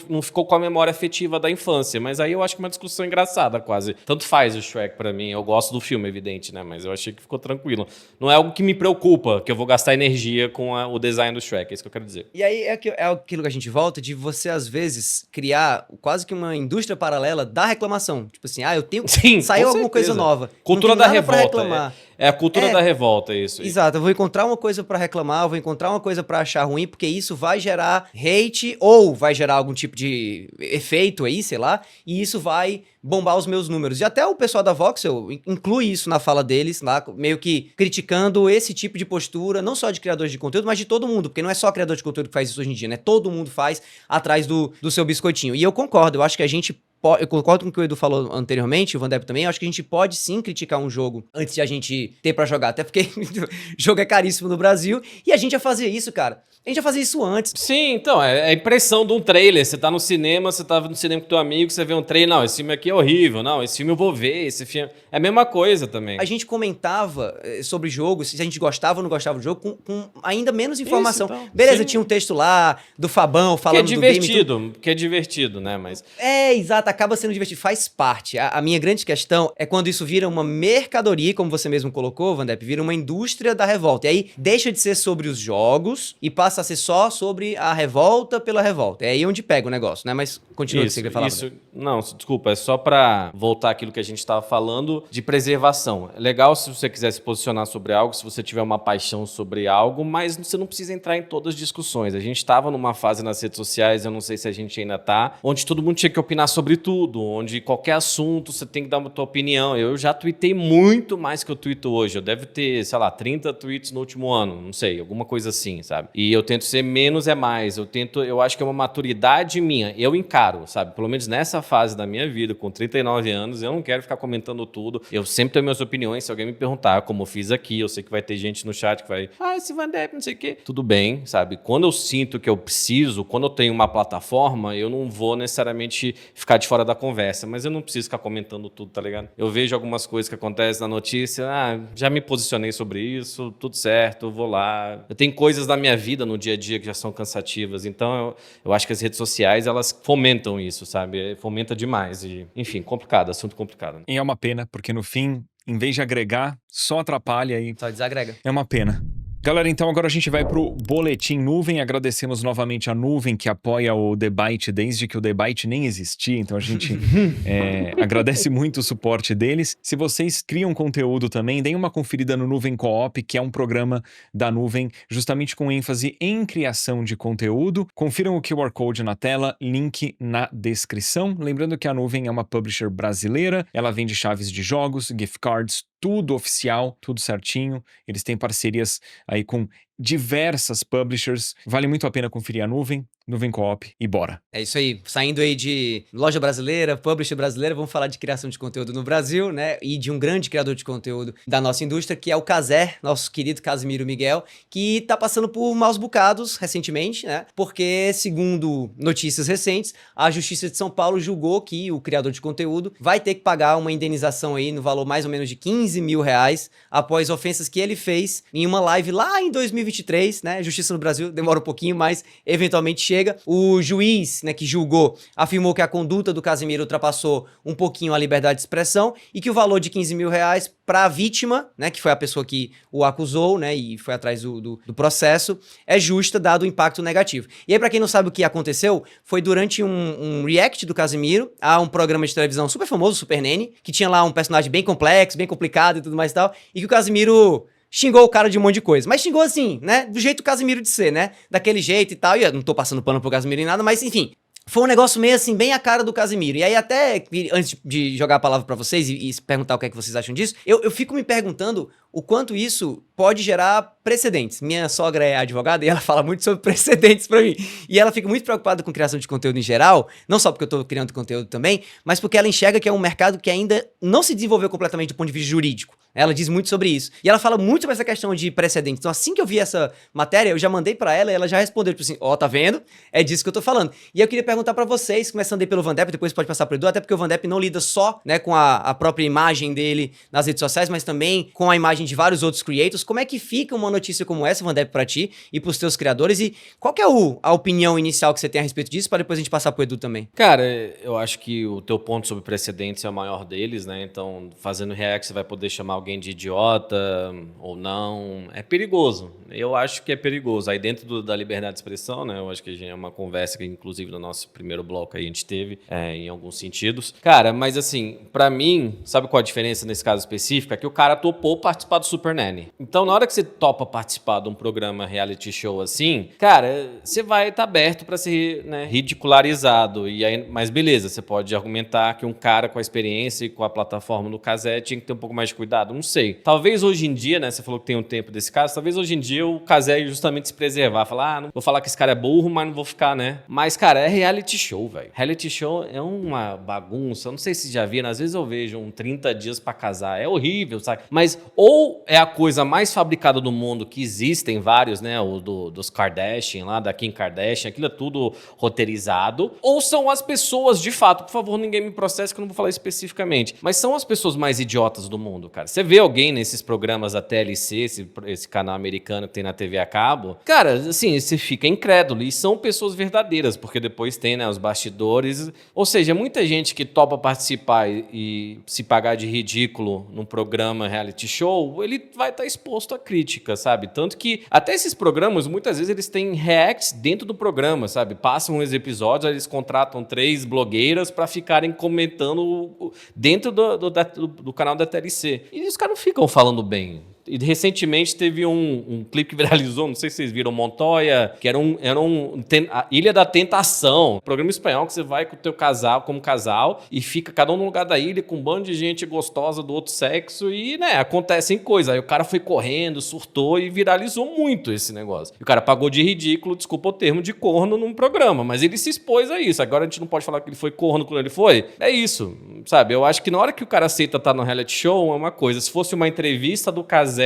não ficou com a memória afetiva da infância. Mas aí eu acho que é uma discussão engraçada, quase. Tanto faz o Shrek pra mim. Eu gosto do filme, evidente, né? Mas eu achei que ficou tranquilo. Não é algo que me preocupa, que eu vou gastar energia com o design do Shrek, é isso que eu quero dizer. E aí é aquilo que a gente volta de você, às vezes, criar quase que uma indústria paralela da reclamação. Tipo assim, eu tenho... Sim, saiu alguma coisa nova. Cultura não tem da nada pra revolta. reclamar. É a cultura da revolta, isso. Exato, eu vou encontrar uma coisa pra reclamar, eu vou encontrar uma coisa pra achar ruim, porque isso vai gerar hate ou vai gerar algum tipo de efeito aí, sei lá, e isso vai bombar os meus números. E até o pessoal da Voxel inclui isso na fala deles, lá, meio que criticando esse tipo de postura, não só de criadores de conteúdo, mas de todo mundo, porque não é só criador de conteúdo que faz isso hoje em dia, né? Todo mundo faz atrás do seu biscoitinho. E eu concordo, eu acho que a gente... Eu concordo com o que o Edu falou anteriormente, o Van Depp também. Eu acho que a gente pode sim criticar um jogo antes de a gente ter pra jogar. Até porque jogo é caríssimo no Brasil. E a gente ia fazer isso, cara. A gente ia fazer isso antes. Sim, então, é a impressão de um trailer. Você tá no cinema, você tá no cinema com teu amigo, você vê um trailer, não, esse filme aqui é horrível, não, esse filme eu vou ver, esse filme... É a mesma coisa também. A gente comentava sobre jogos, se a gente gostava ou não gostava do jogo, com ainda menos informação. Isso, então, beleza, sim. Tinha um texto lá do Fabão falando do game. Que é divertido, né, mas... Exato, acaba sendo divertido, faz parte. A minha grande questão é quando isso vira uma mercadoria, como você mesmo colocou, Van Depp, vira uma indústria da revolta. E aí deixa de ser sobre os jogos e passa a ser só sobre a revolta pela revolta. É aí onde pega o negócio, né? Mas continua o que você queria falar. Não, desculpa, é só pra voltar àquilo que a gente tava falando de preservação. É legal se você quiser se posicionar sobre algo, se você tiver uma paixão sobre algo, mas você não precisa entrar em todas as discussões. A gente tava numa fase nas redes sociais, eu não sei se a gente ainda tá, onde todo mundo tinha que opinar sobre tudo, onde qualquer assunto você tem que dar uma tua opinião. Eu já tuitei muito mais que eu tuito hoje. Eu devo ter, sei lá, 30 tweets no último ano, não sei, alguma coisa assim, sabe? E eu tento ser menos é mais. Eu acho que é uma maturidade minha. Eu encaro, sabe? Pelo menos nessa fase da minha vida, com 39 anos, eu não quero ficar comentando tudo. Eu sempre tenho minhas opiniões. Se alguém me perguntar, como eu fiz aqui, eu sei que vai ter gente no chat que vai, esse Van Depp, não sei o quê. Tudo bem, sabe? Quando eu sinto que eu preciso, quando eu tenho uma plataforma, eu não vou necessariamente ficar de fora da conversa, mas eu não preciso ficar comentando tudo, tá ligado? Eu vejo algumas coisas que acontecem na notícia, já me posicionei sobre isso, tudo certo, vou lá. Eu tenho coisas da minha vida no dia a dia que já são cansativas, então eu acho que as redes sociais, elas fomentam isso, sabe? Fomenta demais e, enfim, complicado, assunto complicado. E é uma pena, porque no fim, em vez de agregar, só atrapalha e... Só desagrega. É uma pena. Galera, então agora a gente vai pro Boletim Nuvem. Agradecemos novamente a Nuvem que apoia o The Byte desde que o The Byte nem existia. Então a gente agradece muito o suporte deles. Se vocês criam conteúdo também, deem uma conferida no Nuvem Co-op, que é um programa da Nuvem justamente com ênfase em criação de conteúdo. Confiram o QR Code na tela, link na descrição. Lembrando que a Nuvem é uma publisher brasileira. Ela vende chaves de jogos, gift cards, tudo oficial, tudo certinho. Eles têm parcerias aí com diversas publishers. Vale muito a pena conferir a Nuvem, Nuvem Co-op e bora. É isso aí. Saindo aí de loja brasileira, publisher brasileira, vamos falar de criação de conteúdo no Brasil, né? E de um grande criador de conteúdo da nossa indústria, que é o Caser, nosso querido Casimiro Miguel, que tá passando por maus bocados recentemente, né? Porque, segundo notícias recentes, a Justiça de São Paulo julgou que o criador de conteúdo vai ter que pagar uma indenização aí no valor mais ou menos de R$15 mil após ofensas que ele fez em uma live lá em 2021 2023, né? Justiça no Brasil demora um pouquinho, mas eventualmente chega. O juiz, né, que julgou, afirmou que a conduta do Casimiro ultrapassou um pouquinho a liberdade de expressão e que o valor de 15 mil reais para a vítima, né, que foi a pessoa que o acusou, né, e foi atrás do processo, é justa, dado o impacto negativo. E aí, pra quem não sabe o que aconteceu, foi durante um react do Casimiro a um programa de televisão super famoso, Super Nene, que tinha lá um personagem bem complexo, bem complicado e tudo mais e tal, e que o Casimiro xingou o cara de um monte de coisa. Mas xingou assim, né, do jeito do Casimiro de ser, né, daquele jeito e tal, e eu não tô passando pano pro Casimiro nem nada, mas enfim... Foi um negócio meio assim, bem a cara do Casimiro. E aí até, antes de jogar a palavra pra vocês e perguntar o que é que vocês acham disso, eu fico me perguntando o quanto isso pode gerar precedentes. Minha sogra é advogada e ela fala muito sobre precedentes pra mim. E ela fica muito preocupada com criação de conteúdo em geral, não só porque eu tô criando conteúdo também, mas porque ela enxerga que é um mercado que ainda não se desenvolveu completamente do ponto de vista jurídico. Ela diz muito sobre isso. E ela fala muito sobre essa questão de precedentes. Então assim que eu vi essa matéria, eu já mandei pra ela e ela já respondeu, tipo assim, tá vendo? É disso que eu tô falando. E eu queria perguntar pra vocês, começando aí pelo Vandep, depois pode passar pro Edu, até porque o Vandep não lida só, né, com a própria imagem dele nas redes sociais, mas também com a imagem de vários outros creators. Como é que fica uma notícia como essa, Vandep, pra ti e pros teus criadores? E qual que é a opinião inicial que você tem a respeito disso, pra depois a gente passar pro Edu também? Cara, eu acho que o teu ponto sobre precedentes é o maior deles, né? Então, fazendo react, você vai poder chamar alguém de idiota ou não. É perigoso. Eu acho que é perigoso. Aí dentro da liberdade de expressão, né? Eu acho que é uma conversa que, inclusive, no nosso primeiro bloco aí a gente teve, em alguns sentidos. Cara, mas assim, pra mim, sabe qual a diferença nesse caso específico? É que o cara topou participar do Super Nanny. Então, na hora que você topa participar de um programa reality show assim, cara, você vai estar aberto pra ser, né, ridicularizado. E aí, mas beleza, você pode argumentar que um cara com a experiência e com a plataforma do Cazé tinha que ter um pouco mais de cuidado. Não sei. Talvez hoje em dia, né, você falou que tem um tempo desse caso, talvez hoje em dia o Cazé justamente se preservar, falar, não vou falar que esse cara é burro, mas não vou ficar, né? Mas, cara, é reality show, velho. Reality show é uma bagunça. Eu não sei se já viram, às vezes eu vejo 30 dias pra casar. É horrível, sabe? Mas ou é a coisa mais fabricada do mundo, que existem vários, né? O dos Kardashian lá, da Kim Kardashian, aquilo é tudo roteirizado. Ou são as pessoas, de fato, por favor, ninguém me processe que eu não vou falar especificamente, mas são as pessoas mais idiotas do mundo, cara. Você vê alguém nesses programas da TLC, esse canal americano que tem na TV a cabo, cara, assim, você fica incrédulo. E são pessoas verdadeiras, porque depois tem, né, os bastidores. Ou seja, muita gente que topa participar e se pagar de ridículo num programa reality show, ele vai estar exposto a crítica, sabe? Tanto que até esses programas, muitas vezes, eles têm reacts dentro do programa, sabe? Passam os episódios, eles contratam 3 blogueiras pra ficarem comentando dentro do canal da TLC. E os caras não ficam falando bem. E recentemente teve um clipe que viralizou, não sei se vocês viram, Montoya, que era a Ilha da Tentação, um programa espanhol que você vai com o teu casal, como casal, e fica cada um no lugar da ilha com um bando de gente gostosa do outro sexo e, né, acontecem coisas. Aí o cara foi correndo, surtou e viralizou muito esse negócio. E o cara pagou de ridículo, desculpa o termo, de corno num programa, mas ele se expôs a isso. Agora a gente não pode falar que ele foi corno quando ele foi. É isso, sabe? Eu acho que na hora que o cara aceita estar no reality show é uma coisa. Se fosse uma entrevista do casal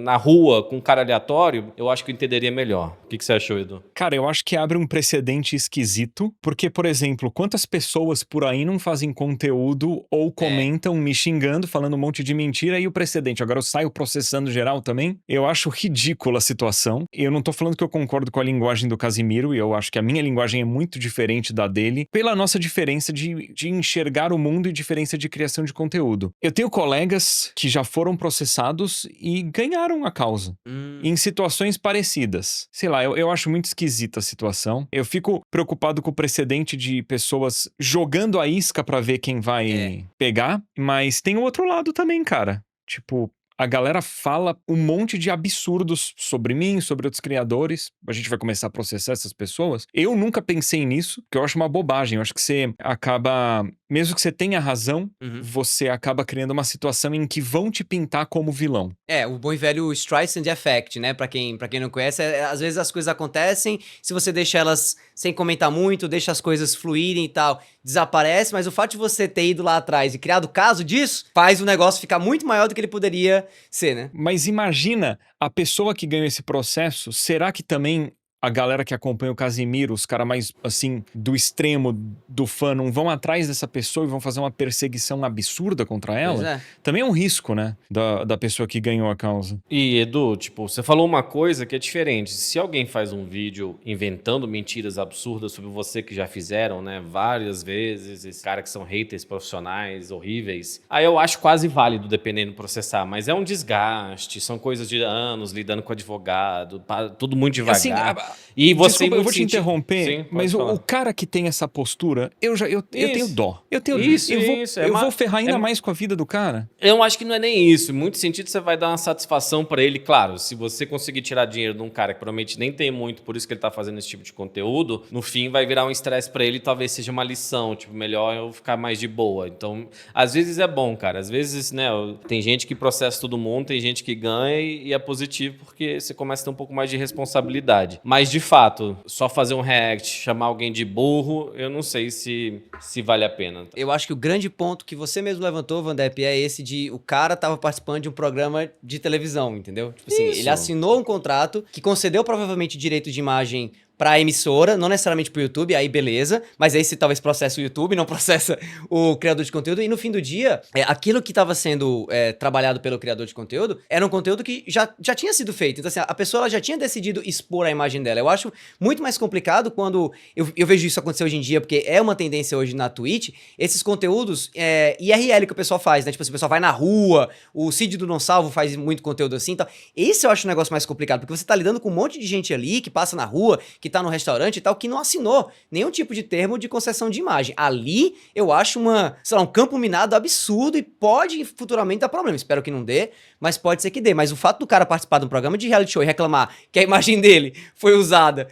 na rua com um cara aleatório, eu acho que eu entenderia melhor. O que você achou, Edu? Cara, eu acho que abre um precedente esquisito, porque, por exemplo, quantas pessoas por aí não fazem conteúdo ou comentam me xingando, falando um monte de mentira, e o precedente? Agora eu saio processando geral também? Eu acho ridícula a situação. Eu não tô falando que eu concordo com a linguagem do Casimiro, e eu acho que a minha linguagem é muito diferente da dele, pela nossa diferença de enxergar o mundo e diferença de criação de conteúdo. Eu tenho colegas que já foram processados e ganharam a causa. Em situações parecidas. Sei lá, eu acho muito esquisita a situação. Eu fico preocupado com o precedente de pessoas jogando a isca pra ver quem vai pegar, mas tem o outro lado também, cara. Tipo, a galera fala um monte de absurdos sobre mim, sobre outros criadores. A gente vai começar a processar essas pessoas. Eu nunca pensei nisso, porque eu acho uma bobagem. Eu acho que você acaba... Mesmo que você tenha razão, você acaba criando uma situação em que vão te pintar como vilão. O bom e velho Streisand Effect, né? Pra quem não conhece, às vezes as coisas acontecem, se você deixa elas sem comentar muito, deixa as coisas fluírem e tal, desaparece, mas o fato de você ter ido lá atrás e criado caso disso, faz o negócio ficar muito maior do que ele poderia ser, né? Mas imagina a pessoa que ganhou esse processo, será que também a galera que acompanha o Casimiro, os caras mais, assim, do extremo do fã, não vão atrás dessa pessoa e vão fazer uma perseguição absurda contra ela, Pois é. também é um risco, né? Da pessoa que ganhou a causa. E, Edu, tipo, você falou uma coisa que é diferente. Se alguém faz um vídeo inventando mentiras absurdas sobre você que já fizeram, né, várias vezes, esses caras que são haters profissionais, horríveis, aí eu acho quase válido, dependendo, processar. Mas é um desgaste, são coisas de anos lidando com advogado, tudo muito devagar. Assim, e você desculpa, eu vou te interromper, Sim, mas pode falar. o cara que tem essa postura, eu tenho dó. Eu vou ferrar ainda mais com a vida do cara. Eu acho que não é nem isso. Em muito sentido, você vai dar uma satisfação pra ele. Claro, se você conseguir tirar dinheiro de um cara que provavelmente nem tem muito, por isso que ele tá fazendo esse tipo de conteúdo, no fim vai virar um estresse pra ele e talvez seja uma lição. Tipo, melhor eu ficar mais de boa. Então, às vezes é bom, cara. Às vezes, né, tem gente que processa todo mundo, tem gente que ganha e é positivo porque você começa a ter um pouco mais de responsabilidade. Mas, de fato, só fazer um react, chamar alguém de burro, eu não sei se vale a pena. Eu acho que o grande ponto que você mesmo levantou, Vandep, é esse de o cara tava participando de um programa de televisão, entendeu? Tipo assim, ele assinou um contrato que concedeu provavelmente direito de imagem pra emissora, não necessariamente pro YouTube, aí beleza, mas aí se talvez processa o YouTube, não processa o criador de conteúdo, e no fim do dia, aquilo que estava sendo trabalhado pelo criador de conteúdo, era um conteúdo que já tinha sido feito, então assim, a pessoa ela já tinha decidido expor a imagem dela. Eu acho muito mais complicado quando eu vejo isso acontecer hoje em dia, porque é uma tendência hoje na Twitch, esses conteúdos IRL que o pessoal faz, né, tipo assim, o pessoal vai na rua, o Cid do Não Salvo faz muito conteúdo assim, então, esse eu acho um negócio mais complicado, porque você tá lidando com um monte de gente ali, que passa na rua, que tá no restaurante e tal, que não assinou nenhum tipo de termo de concessão de imagem. Ali, eu acho um campo minado absurdo e pode futuramente dar problema. Espero que não dê, mas pode ser que dê. Mas o fato do cara participar de um programa de reality show e reclamar que a imagem dele foi usada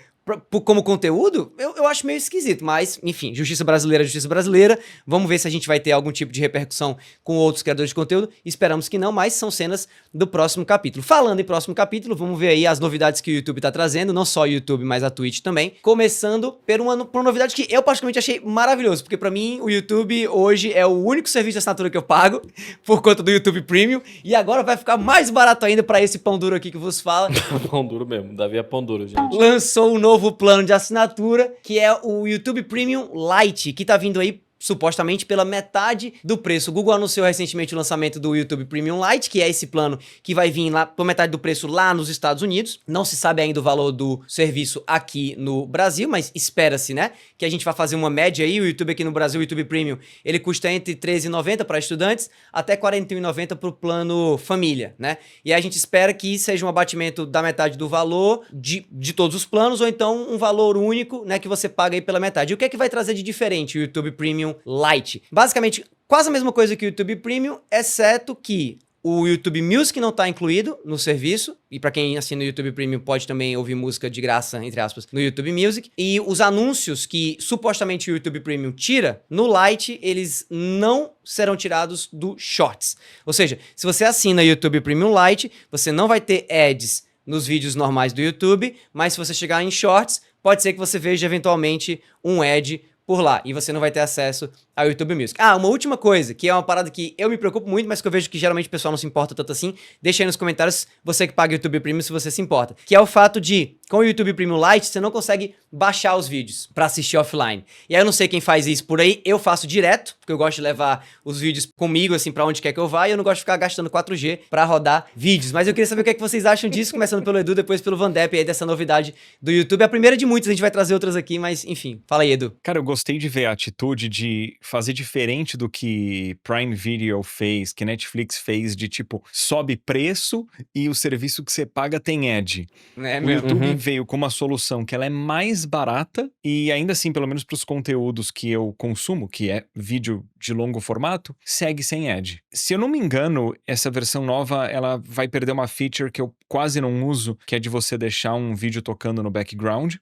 como conteúdo, eu acho meio esquisito, mas, enfim, justiça brasileira, vamos ver se a gente vai ter algum tipo de repercussão com outros criadores de conteúdo, esperamos que não, mas são cenas do próximo capítulo. Falando em próximo capítulo, vamos ver aí as novidades que o YouTube tá trazendo, não só o YouTube, mas a Twitch também, começando por uma novidade que eu particularmente achei maravilhoso, porque pra mim o YouTube hoje é o único serviço de assinatura que eu pago, por conta do YouTube Premium, e agora vai ficar mais barato ainda pra esse pão duro aqui que vos fala. Pão duro mesmo, Davi é pão duro, gente. Lançou um novo plano de assinatura, que é o YouTube Premium Lite, que tá vindo aí supostamente pela metade do preço. O Google anunciou recentemente o lançamento do YouTube Premium Lite, que é esse plano que vai vir lá por metade do preço lá nos Estados Unidos. Não se sabe ainda o valor do serviço aqui no Brasil, mas espera-se, né, que a gente vai fazer uma média aí. O YouTube aqui no Brasil, o YouTube Premium, ele custa entre R$13,90 para estudantes até R$41,90 para o plano família, né? E a gente espera que seja um abatimento da metade do valor de todos os planos, ou então um valor único, né, que você paga aí pela metade. E o que é que vai trazer de diferente o YouTube Premium Lite? Basicamente, quase a mesma coisa que o YouTube Premium, exceto que o YouTube Music não está incluído no serviço, e para quem assina o YouTube Premium pode também ouvir música de graça, entre aspas, no YouTube Music. E os anúncios que supostamente o YouTube Premium tira, no Lite eles não serão tirados do Shorts. Ou seja, se você assina o YouTube Premium Lite, você não vai ter ads nos vídeos normais do YouTube, mas se você chegar em Shorts, pode ser que você veja eventualmente um ad por lá, e você não vai ter acesso ao YouTube Music. Ah, uma última coisa, que é uma parada que eu me preocupo muito, mas que eu vejo que geralmente o pessoal não se importa tanto assim, deixa aí nos comentários você que paga o YouTube Premium se você se importa, que é o fato de, com o YouTube Premium Lite, você não consegue baixar os vídeos pra assistir offline. E aí eu não sei quem faz isso por aí, eu faço direto, porque eu gosto de levar os vídeos comigo, assim, pra onde quer que eu vá, e eu não gosto de ficar gastando 4G pra rodar vídeos. Mas eu queria saber o que é que vocês acham disso, começando pelo Edu, depois pelo Vandep, aí dessa novidade do YouTube. É a primeira de muitas, a gente vai trazer outras aqui, mas enfim. Fala aí, Edu. Cara, eu gostei de ver a atitude de fazer diferente do que Prime Video fez, que Netflix fez, de tipo, sobe preço e o serviço que você paga tem ad. O YouTube veio com uma solução que ela é mais barata e ainda assim, pelo menos para os conteúdos que eu consumo, que é vídeo de longo formato, segue sem ad. Se eu não me engano, essa versão nova, ela vai perder uma feature que eu quase não uso, que é de você deixar um vídeo tocando no background.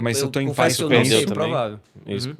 Mas eu tô em confesso paz que eu com não isso. sei, também. provável.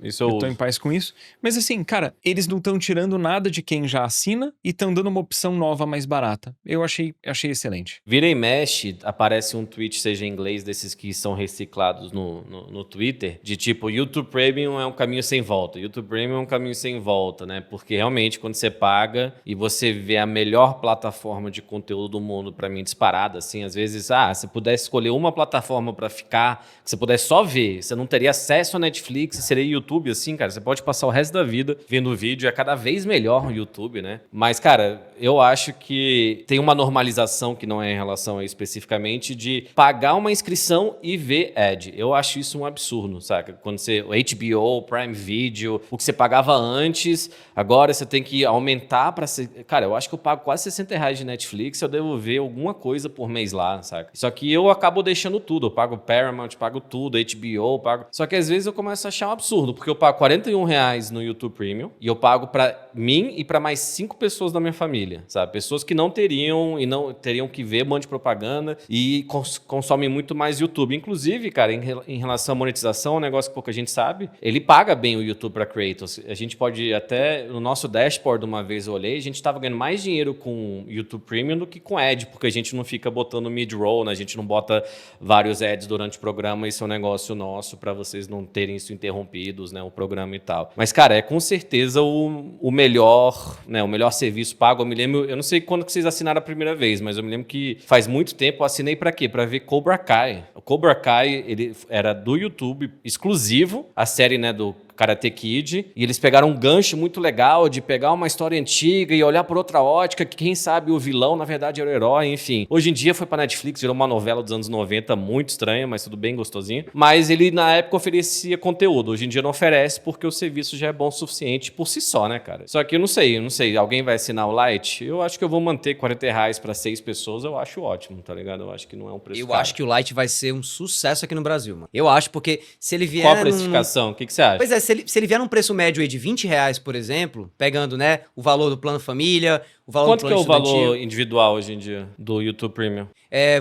Isso Eu tô em paz com isso. Mas assim, cara, eles não estão tirando nada de quem já assina e estão dando uma opção nova mais barata. Eu achei excelente. Vira e mexe, aparece um tweet, seja em inglês, desses que são reciclados no Twitter, de tipo, YouTube Premium é um caminho sem volta, YouTube Premium é um caminho sem volta. volta, né? Porque realmente quando você paga e você vê a melhor plataforma de conteúdo do mundo, pra mim, disparada, assim, às vezes, se pudesse escolher uma plataforma pra ficar, que você pudesse só ver, você não teria acesso a Netflix, seria YouTube, assim, cara, você pode passar o resto da vida vendo o vídeo, é cada vez melhor o YouTube, né? Mas, cara, eu acho que tem uma normalização que não é em relação a isso especificamente, de pagar uma inscrição e ver ad. Eu acho isso um absurdo, saca? Quando você, o HBO, Prime Video, o que você pagava antes, agora você tem que aumentar pra ser... Cara, eu acho que eu pago quase R$60 de Netflix, eu devo ver alguma coisa por mês lá, saca? Só que eu acabo deixando tudo, eu pago Paramount, pago tudo, HBO, pago... Só que às vezes eu começo a achar um absurdo, porque eu pago R$41 no YouTube Premium e eu pago pra mim e pra mais 5 pessoas da minha família, sabe? Pessoas que não teriam e não teriam que ver um monte de propaganda e consomem muito mais YouTube. Inclusive, cara, em relação à monetização, um negócio que pouca gente sabe, ele paga bem o YouTube para creators. A gente pode até, no nosso dashboard, uma vez eu olhei, a gente estava ganhando mais dinheiro com YouTube Premium do que com ad, porque a gente não fica botando mid-roll, né? A gente não bota vários ads durante o programa, isso é um negócio nosso para vocês não terem isso interrompidos, né? O programa e tal. Mas, cara, é com certeza o melhor, né? O melhor serviço pago. Eu me lembro, eu não sei quando que vocês assinaram a primeira vez, mas eu me lembro que faz muito tempo eu assinei para quê? Para ver Cobra Kai. O Cobra Kai, ele era do YouTube exclusivo, a série, né, do Karate Kid, e eles pegaram um gancho muito legal de pegar uma história antiga e olhar por outra ótica, que quem sabe o vilão, na verdade, era o herói, enfim. Hoje em dia foi pra Netflix, virou uma novela dos anos 90, muito estranha, mas tudo bem gostosinho. Mas ele, na época, oferecia conteúdo. Hoje em dia não oferece, porque o serviço já é bom o suficiente por si só, né, cara? Só que eu não sei, alguém vai assinar o Lite? Eu acho que eu vou manter R$40 pra 6 pessoas, eu acho ótimo, tá ligado? Eu acho que não é um preço Eu caro. acho que o Lite vai ser um sucesso aqui no Brasil, mano. Eu acho, porque se ele vier... Qual a precificação? O que você acha? Pois é, se ele vier num preço médio aí de R$20, por exemplo, pegando, né, o valor do plano família, o valor Quanto do que é plano o estudantil. valor individual hoje em dia do YouTube Premium?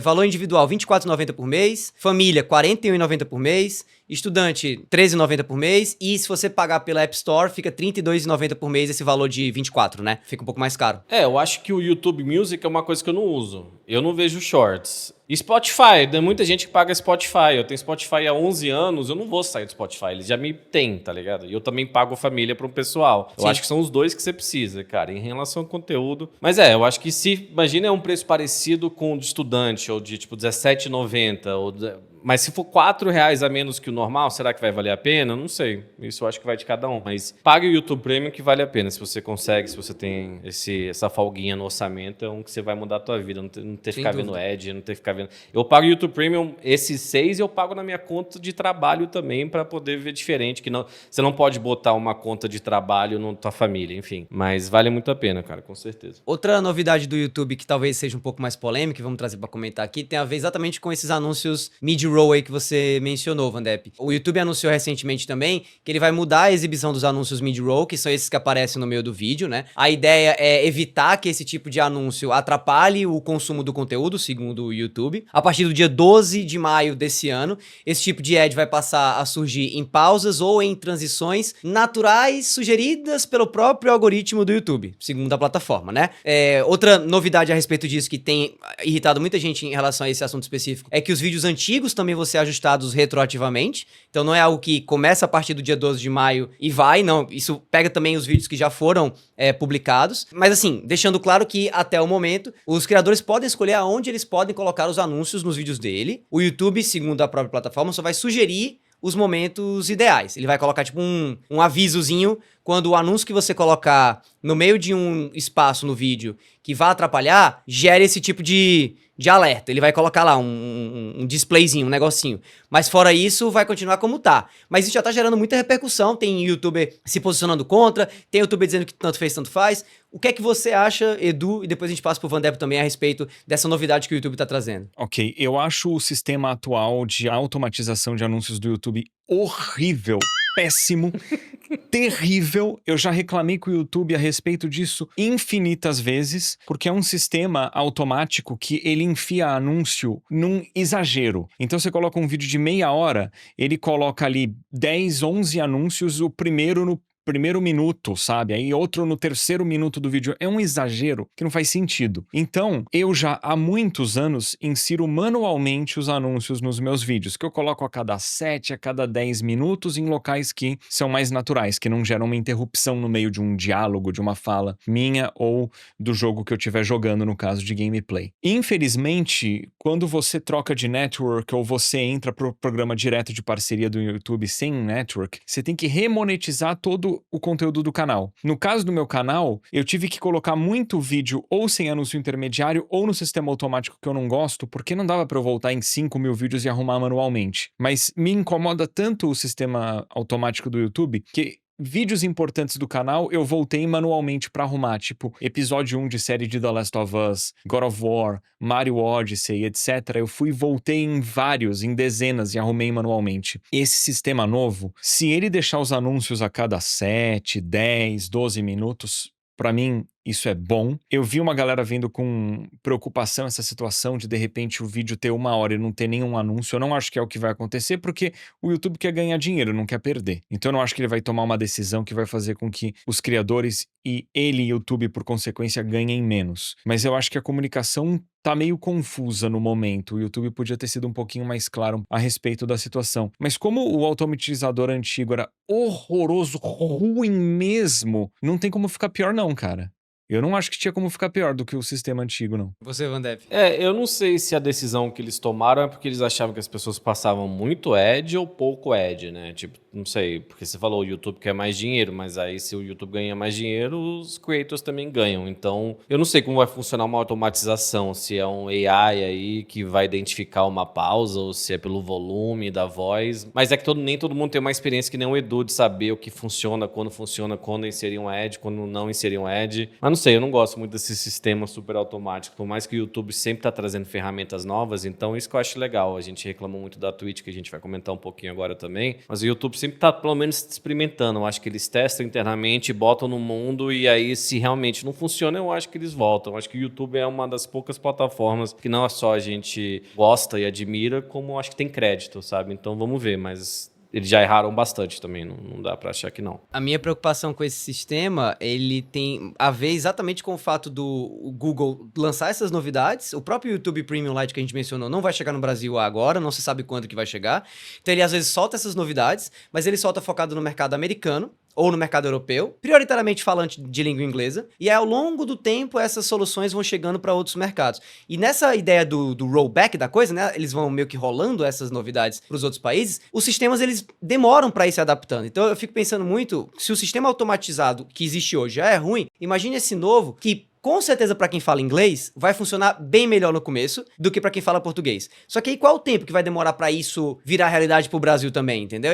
Valor individual, R$24,90 por mês. Família, R$41,90 por mês. Estudante, R$13,90 por mês. E se você pagar pela App Store, fica R$32,90 por mês esse valor de 24, né? Fica um pouco mais caro. Eu acho que o YouTube Music é uma coisa que eu não uso. Eu não vejo shorts. E Spotify, tem muita gente que paga Spotify. Eu tenho Spotify há 11 anos, eu não vou sair do Spotify. Eles já me têm, tá ligado? E eu também pago família para um pessoal. Eu Sim. acho que são os dois que você precisa, cara, em relação ao conteúdo. Mas eu acho que imagina um preço parecido com o de estudante, ou de tipo R$17,90, mas se for R$4 a menos que o normal, será que vai valer a pena? Não sei. Isso eu acho que vai de cada um. Mas pague o YouTube Premium que vale a pena. Se você consegue, se você tem essa folguinha no orçamento, é um que você vai mudar a tua vida. Não ter que ficar vendo ad, não ter que ficar vendo... Eu pago o YouTube Premium, esses 6 eu pago na minha conta de trabalho também para poder ver diferente. Que não, você não pode botar uma conta de trabalho na tua família, enfim. Mas vale muito a pena, cara, com certeza. Outra novidade do YouTube que talvez seja um pouco mais polêmica, e vamos trazer para comentar aqui, tem a ver exatamente com esses anúncios mid-roll aí que você mencionou, Vandep. O YouTube anunciou recentemente também que ele vai mudar a exibição dos anúncios mid-roll, que são esses que aparecem no meio do vídeo, né? A ideia é evitar que esse tipo de anúncio atrapalhe o consumo do conteúdo, segundo o YouTube. A partir do dia 12 de maio desse ano, esse tipo de ad vai passar a surgir em pausas ou em transições naturais sugeridas pelo próprio algoritmo do YouTube, segundo a plataforma, né? Outra novidade a respeito disso que tem irritado muita gente em relação a esse assunto específico é que os vídeos antigos também vão ser ajustados retroativamente. Então não é algo que começa a partir do dia 12 de maio e vai, não. Isso pega também os vídeos que já foram publicados. Mas assim, deixando claro que até o momento, os criadores podem escolher aonde eles podem colocar os anúncios nos vídeos dele. O YouTube, segundo a própria plataforma, só vai sugerir os momentos ideais. Ele vai colocar tipo um avisozinho quando o anúncio que você colocar no meio de um espaço no vídeo que vai atrapalhar, gera esse tipo de alerta. Ele vai colocar lá um displayzinho, um negocinho. Mas fora isso, vai continuar como tá. Mas isso já tá gerando muita repercussão. Tem youtuber se posicionando contra, tem youtuber dizendo que tanto fez, tanto faz. O que é que você acha, Edu, e depois a gente passa pro Vandep também a respeito dessa novidade que o YouTube tá trazendo? Ok, eu acho o sistema atual de automatização de anúncios do YouTube horrível, péssimo, terrível. Eu já reclamei com o YouTube a respeito disso infinitas vezes, porque é um sistema automático que ele enfia anúncio num exagero. Então você coloca um vídeo de meia hora, ele coloca ali 10, 11 anúncios, o primeiro no primeiro minuto, sabe? Aí outro no terceiro minuto do vídeo. É um exagero que não faz sentido. Então, eu já há muitos anos insiro manualmente os anúncios nos meus vídeos, que eu coloco a cada 7, a cada 10 minutos em locais que são mais naturais, que não geram uma interrupção no meio de um diálogo, de uma fala minha ou do jogo que eu estiver jogando, no caso de gameplay. Infelizmente, quando você troca de network ou você entra pro programa direto de parceria do YouTube sem network, você tem que remonetizar todo o conteúdo do canal. No caso do meu canal, eu tive que colocar muito vídeo ou sem anúncio intermediário ou no sistema automático que eu não gosto, porque não dava pra eu voltar em 5.000 vídeos e arrumar manualmente. Mas me incomoda tanto o sistema automático do YouTube que vídeos importantes do canal eu voltei manualmente pra arrumar, tipo episódio 1 de série de The Last of Us, God of War, Mario Odyssey, etc. Eu fui e voltei em vários, em dezenas e arrumei manualmente. Esse sistema novo, se ele deixar os anúncios a cada 7, 10, 12 minutos, pra mim isso é bom. Eu vi uma galera vendo com preocupação essa situação de repente o vídeo ter 1 hora e não ter nenhum anúncio. Eu não acho que é o que vai acontecer, porque o YouTube quer ganhar dinheiro, não quer perder. Então eu não acho que ele vai tomar uma decisão que vai fazer com que os criadores e ele, YouTube, por consequência, ganhem menos. Mas eu acho que a comunicação tá meio confusa no momento. O YouTube podia ter sido um pouquinho mais claro a respeito da situação. Mas como o automatizador antigo era horroroso, ruim mesmo, não tem como ficar pior não, cara. Eu não acho que tinha como ficar pior do que o sistema antigo, não. Você, Vandev. Eu não sei se a decisão que eles tomaram é porque eles achavam que as pessoas passavam muito ad ou pouco ad, né? Tipo, não sei, porque você falou o YouTube quer mais dinheiro, mas aí se o YouTube ganha mais dinheiro, os creators também ganham. Então, eu não sei como vai funcionar uma automatização, se é um AI aí que vai identificar uma pausa ou se é pelo volume da voz. Mas é que nem todo mundo tem uma experiência que nem o Edu de saber o que funciona, quando inserir um ad, quando não inserir um ad. Mas não sei, eu não gosto muito desse sistema super automático, por mais que o YouTube sempre tá trazendo ferramentas novas, então isso que eu acho legal. A gente reclama muito da Twitch, que a gente vai comentar um pouquinho agora também, mas o YouTube sempre tá pelo menos experimentando. Eu acho que eles testam internamente, botam no mundo e aí se realmente não funciona, eu acho que eles voltam. Eu acho que o YouTube é uma das poucas plataformas que não é só a gente gosta e admira, como acho que tem crédito, sabe? Então vamos ver, mas eles já erraram bastante também, não dá pra achar que não. A minha preocupação com esse sistema, ele tem a ver exatamente com o fato do Google lançar essas novidades. O próprio YouTube Premium Lite que a gente mencionou não vai chegar no Brasil agora, não se sabe quando que vai chegar. Então ele às vezes solta essas novidades, mas ele solta focado no mercado americano ou no mercado europeu, prioritariamente falante de língua inglesa, e aí, ao longo do tempo essas soluções vão chegando para outros mercados. E nessa ideia do rollback da coisa, né, eles vão meio que rolando essas novidades para os outros países, os sistemas eles demoram para ir se adaptando. Então eu fico pensando muito, se o sistema automatizado que existe hoje já é ruim, imagine esse novo que com certeza, para quem fala inglês, vai funcionar bem melhor no começo do que para quem fala português. Só que aí, qual o tempo que vai demorar para isso virar realidade pro Brasil também, entendeu?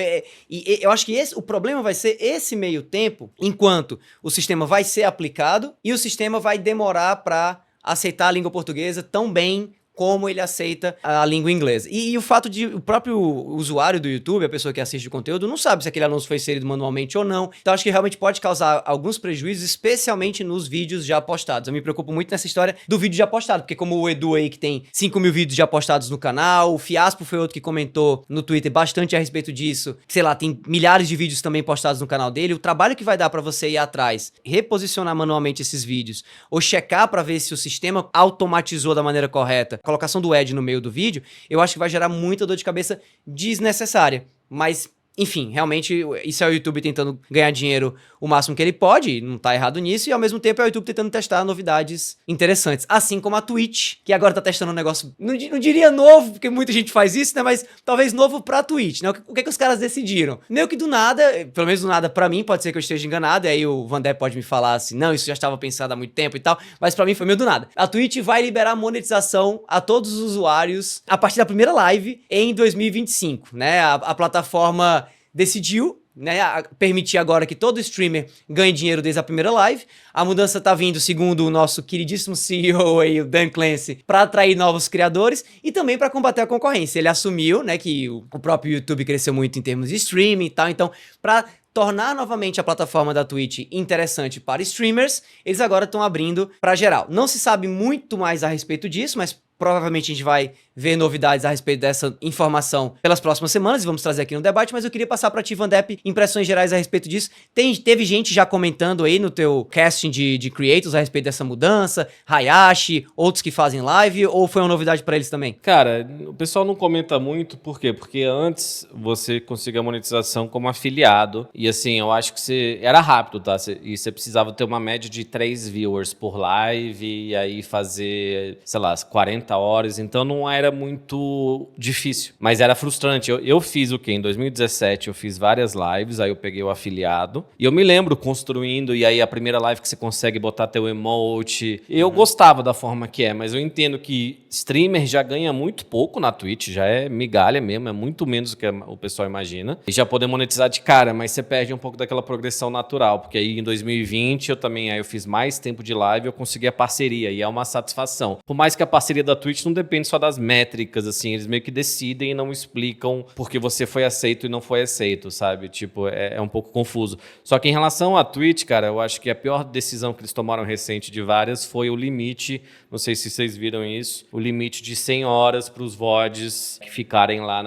E eu acho que o problema vai ser esse meio tempo, enquanto o sistema vai ser aplicado e o sistema vai demorar para aceitar a língua portuguesa tão bem como ele aceita a língua inglesa. E o fato de o próprio usuário do YouTube, a pessoa que assiste o conteúdo, não sabe se aquele anúncio foi inserido manualmente ou não. Então acho que realmente pode causar alguns prejuízos, especialmente nos vídeos já postados. Eu me preocupo muito nessa história do vídeo já postado, porque como o Edu aí que tem 5.000 vídeos já postados no canal, o Fiaspo foi outro que comentou no Twitter bastante a respeito disso, que, sei lá, tem milhares de vídeos também postados no canal dele. O trabalho que vai dar pra você ir atrás, reposicionar manualmente esses vídeos, ou checar pra ver se o sistema automatizou da maneira correta, colocação do ad no meio do vídeo, eu acho que vai gerar muita dor de cabeça desnecessária. Mas, enfim, realmente isso é o YouTube tentando ganhar dinheiro o máximo que ele pode, não tá errado nisso, e ao mesmo tempo é o YouTube tentando testar novidades interessantes. Assim como a Twitch, que agora tá testando um negócio, não diria novo, porque muita gente faz isso, né, mas talvez novo pra Twitch, né? O que os caras decidiram? Meio que do nada, pelo menos do nada pra mim, pode ser que eu esteja enganado, e aí o Vandé pode me falar assim, não, isso já estava pensado há muito tempo e tal, mas pra mim foi meio do nada. A Twitch vai liberar monetização a todos os usuários a partir da primeira live em 2025, né? A plataforma decidiu, né, permitir agora que todo streamer ganhe dinheiro desde a primeira live. A mudança tá vindo, segundo o nosso queridíssimo CEO aí, o Dan Clancy, para atrair novos criadores e também para combater a concorrência. Ele assumiu, né, que o próprio YouTube cresceu muito em termos de streaming e tal, então para tornar novamente a plataforma da Twitch interessante para streamers, eles agora estão abrindo para geral. Não se sabe muito mais a respeito disso, mas provavelmente a gente vai ver novidades a respeito dessa informação pelas próximas semanas e vamos trazer aqui no debate, mas eu queria passar pra ti, Vandep, impressões gerais a respeito disso. Teve gente já comentando aí no teu casting de creators a respeito dessa mudança, Hayashi, outros que fazem live, ou foi uma novidade pra eles também? Cara, o pessoal não comenta muito, por quê? Porque antes você conseguia monetização como afiliado, e assim, eu acho que era rápido, tá? E você precisava ter uma média de 3 viewers por live, e aí fazer, sei lá, 40 horas, então não era muito difícil, mas era frustrante. Eu fiz o quê? Em 2017 eu fiz várias lives, aí eu peguei o afiliado, e eu me lembro construindo, e aí a primeira live que você consegue botar teu emote, eu gostava da forma que é, mas eu entendo que streamer já ganha muito pouco na Twitch, já é migalha mesmo, é muito menos do que o pessoal imagina, e já poder monetizar de cara, mas você perde um pouco daquela progressão natural, porque aí em 2020 eu fiz mais tempo de live, eu consegui a parceria, e é uma satisfação. Por mais que a parceria da Twitch não depende só das métricas, assim, eles meio que decidem e não explicam porque você foi aceito e não foi aceito, sabe? Tipo, é um pouco confuso. Só que em relação à Twitch, cara, eu acho que a pior decisão que eles tomaram recente de várias foi o limite, não sei se vocês viram isso, o limite de 100 horas para os VODs que ficarem lá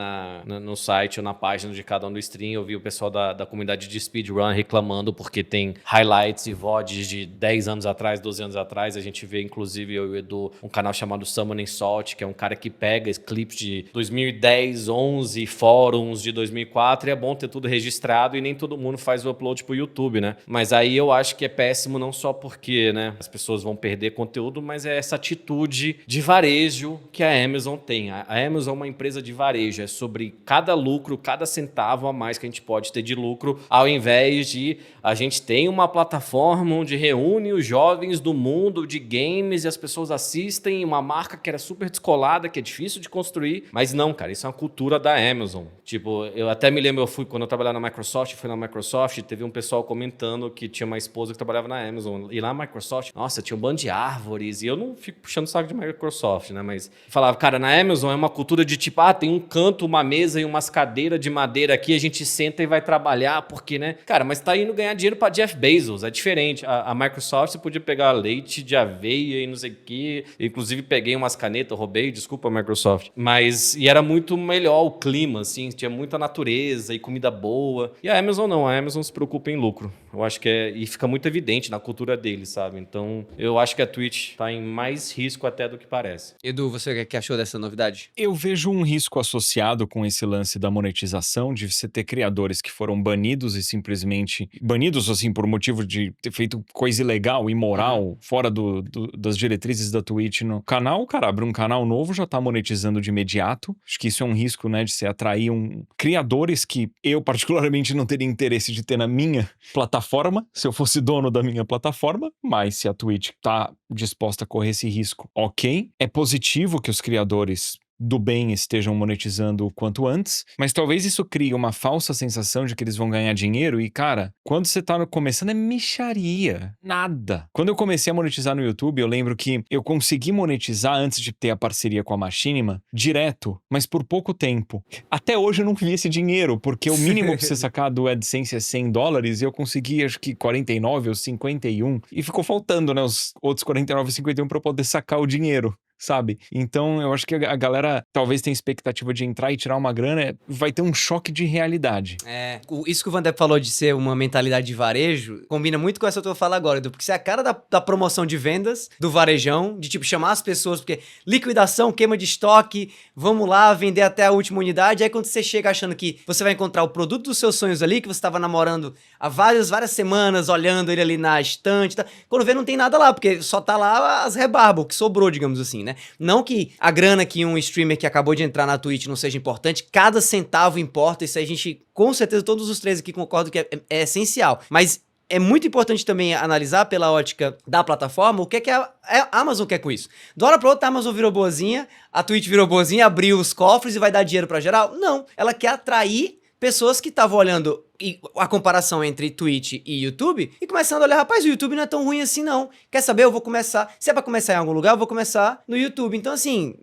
no site ou na página de cada um do stream. Eu vi o pessoal da comunidade de speedrun reclamando porque tem highlights e VODs de 10 anos atrás, 12 anos atrás. A gente vê, inclusive, eu e o Edu, um canal chamado Summoning Salt, que é um cara que pega clipes de 2010, 11, fóruns de 2004, e é bom ter tudo registrado, e nem todo mundo faz o upload pro YouTube, né? Mas aí eu acho que é péssimo não só porque, né, as pessoas vão perder conteúdo, mas é essa atitude de varejo que a Amazon tem. A Amazon é uma empresa de varejo, é sobre cada lucro, cada centavo a mais que a gente pode ter de lucro, ao invés de a gente tem uma plataforma onde reúne os jovens do mundo de games e as pessoas assistem, uma marca que era super descolada, que é difícil de construir, mas não, cara, isso é uma cultura da Amazon. Tipo, eu até me lembro, quando eu trabalhava na Microsoft, fui na Microsoft, teve um pessoal comentando que tinha uma esposa que trabalhava na Amazon, e lá na Microsoft, nossa, tinha um bando de árvores, e eu não fico puxando o saco de Microsoft, né, mas falava, cara, na Amazon é uma cultura de tipo, tem um canto, uma mesa e umas cadeiras de madeira aqui, a gente senta e vai trabalhar, porque, né, cara, mas tá indo ganhar dinheiro pra Jeff Bezos, é diferente. A Microsoft, você podia pegar leite de aveia e não sei o quê, inclusive peguei umas canetas, roubei, desculpa, Microsoft, mas, e era muito melhor o clima, assim, tinha muita natureza e comida boa, e a Amazon não, a Amazon se preocupa em lucro, eu acho que e fica muito evidente na cultura deles, sabe, então eu acho que a Twitch tá em mais risco até do que parece. Edu, você o que achou dessa novidade? Eu vejo um risco associado com esse lance da monetização, de você ter criadores que foram banidos e simplesmente banidos, assim, por motivo de ter feito coisa ilegal, imoral, fora das diretrizes da Twitch no canal. O cara abre um canal novo, já tá monetizando de imediato. Acho que isso é um risco, né, de você atrair criadores que eu particularmente não teria interesse de ter na minha plataforma, se eu fosse dono da minha plataforma, mas se a Twitch tá disposta a correr esse risco, ok. É positivo que os criadores do bem estejam monetizando o quanto antes, mas talvez isso crie uma falsa sensação de que eles vão ganhar dinheiro e, cara, quando você tá começando é mixaria, nada. Quando eu comecei a monetizar no YouTube, eu lembro que eu consegui monetizar antes de ter a parceria com a Machinima, direto, mas por pouco tempo. Até hoje eu não vi esse dinheiro, porque o mínimo pra você sacar do AdSense é $100 e eu consegui, acho que 49 ou 51, e ficou faltando, né, os outros 49 ou 51 pra eu poder sacar o dinheiro, sabe? Então eu acho que a galera talvez tenha expectativa de entrar e tirar uma grana, vai ter um choque de realidade. Isso que o Vandep falou de ser uma mentalidade de varejo, combina muito com essa que eu falo agora, Edu, porque você é a cara da promoção de vendas, do varejão, de tipo chamar as pessoas, porque liquidação, queima de estoque, vamos lá, vender até a última unidade, aí quando você chega achando que você vai encontrar o produto dos seus sonhos ali, que você estava namorando há várias semanas, olhando ele ali na estante, tá? Quando vê não tem nada lá, porque só tá lá as rebarbas, o que sobrou, digamos assim, né? Não que a grana que um streamer que acabou de entrar na Twitch não seja importante, cada centavo importa, isso aí a gente, com certeza, todos os três aqui concordam que é essencial, mas é muito importante também analisar pela ótica da plataforma o que é que a Amazon quer com isso. De uma hora pra outra a Amazon virou boazinha, a Twitch virou boazinha, abriu os cofres e vai dar dinheiro pra geral? Não, ela quer atrair pessoas que estavam olhando a comparação entre Twitch e YouTube e começando a olhar, rapaz, o YouTube não é tão ruim assim não. Quer saber? Eu vou começar, se é pra começar em algum lugar, eu vou começar no YouTube. Então assim,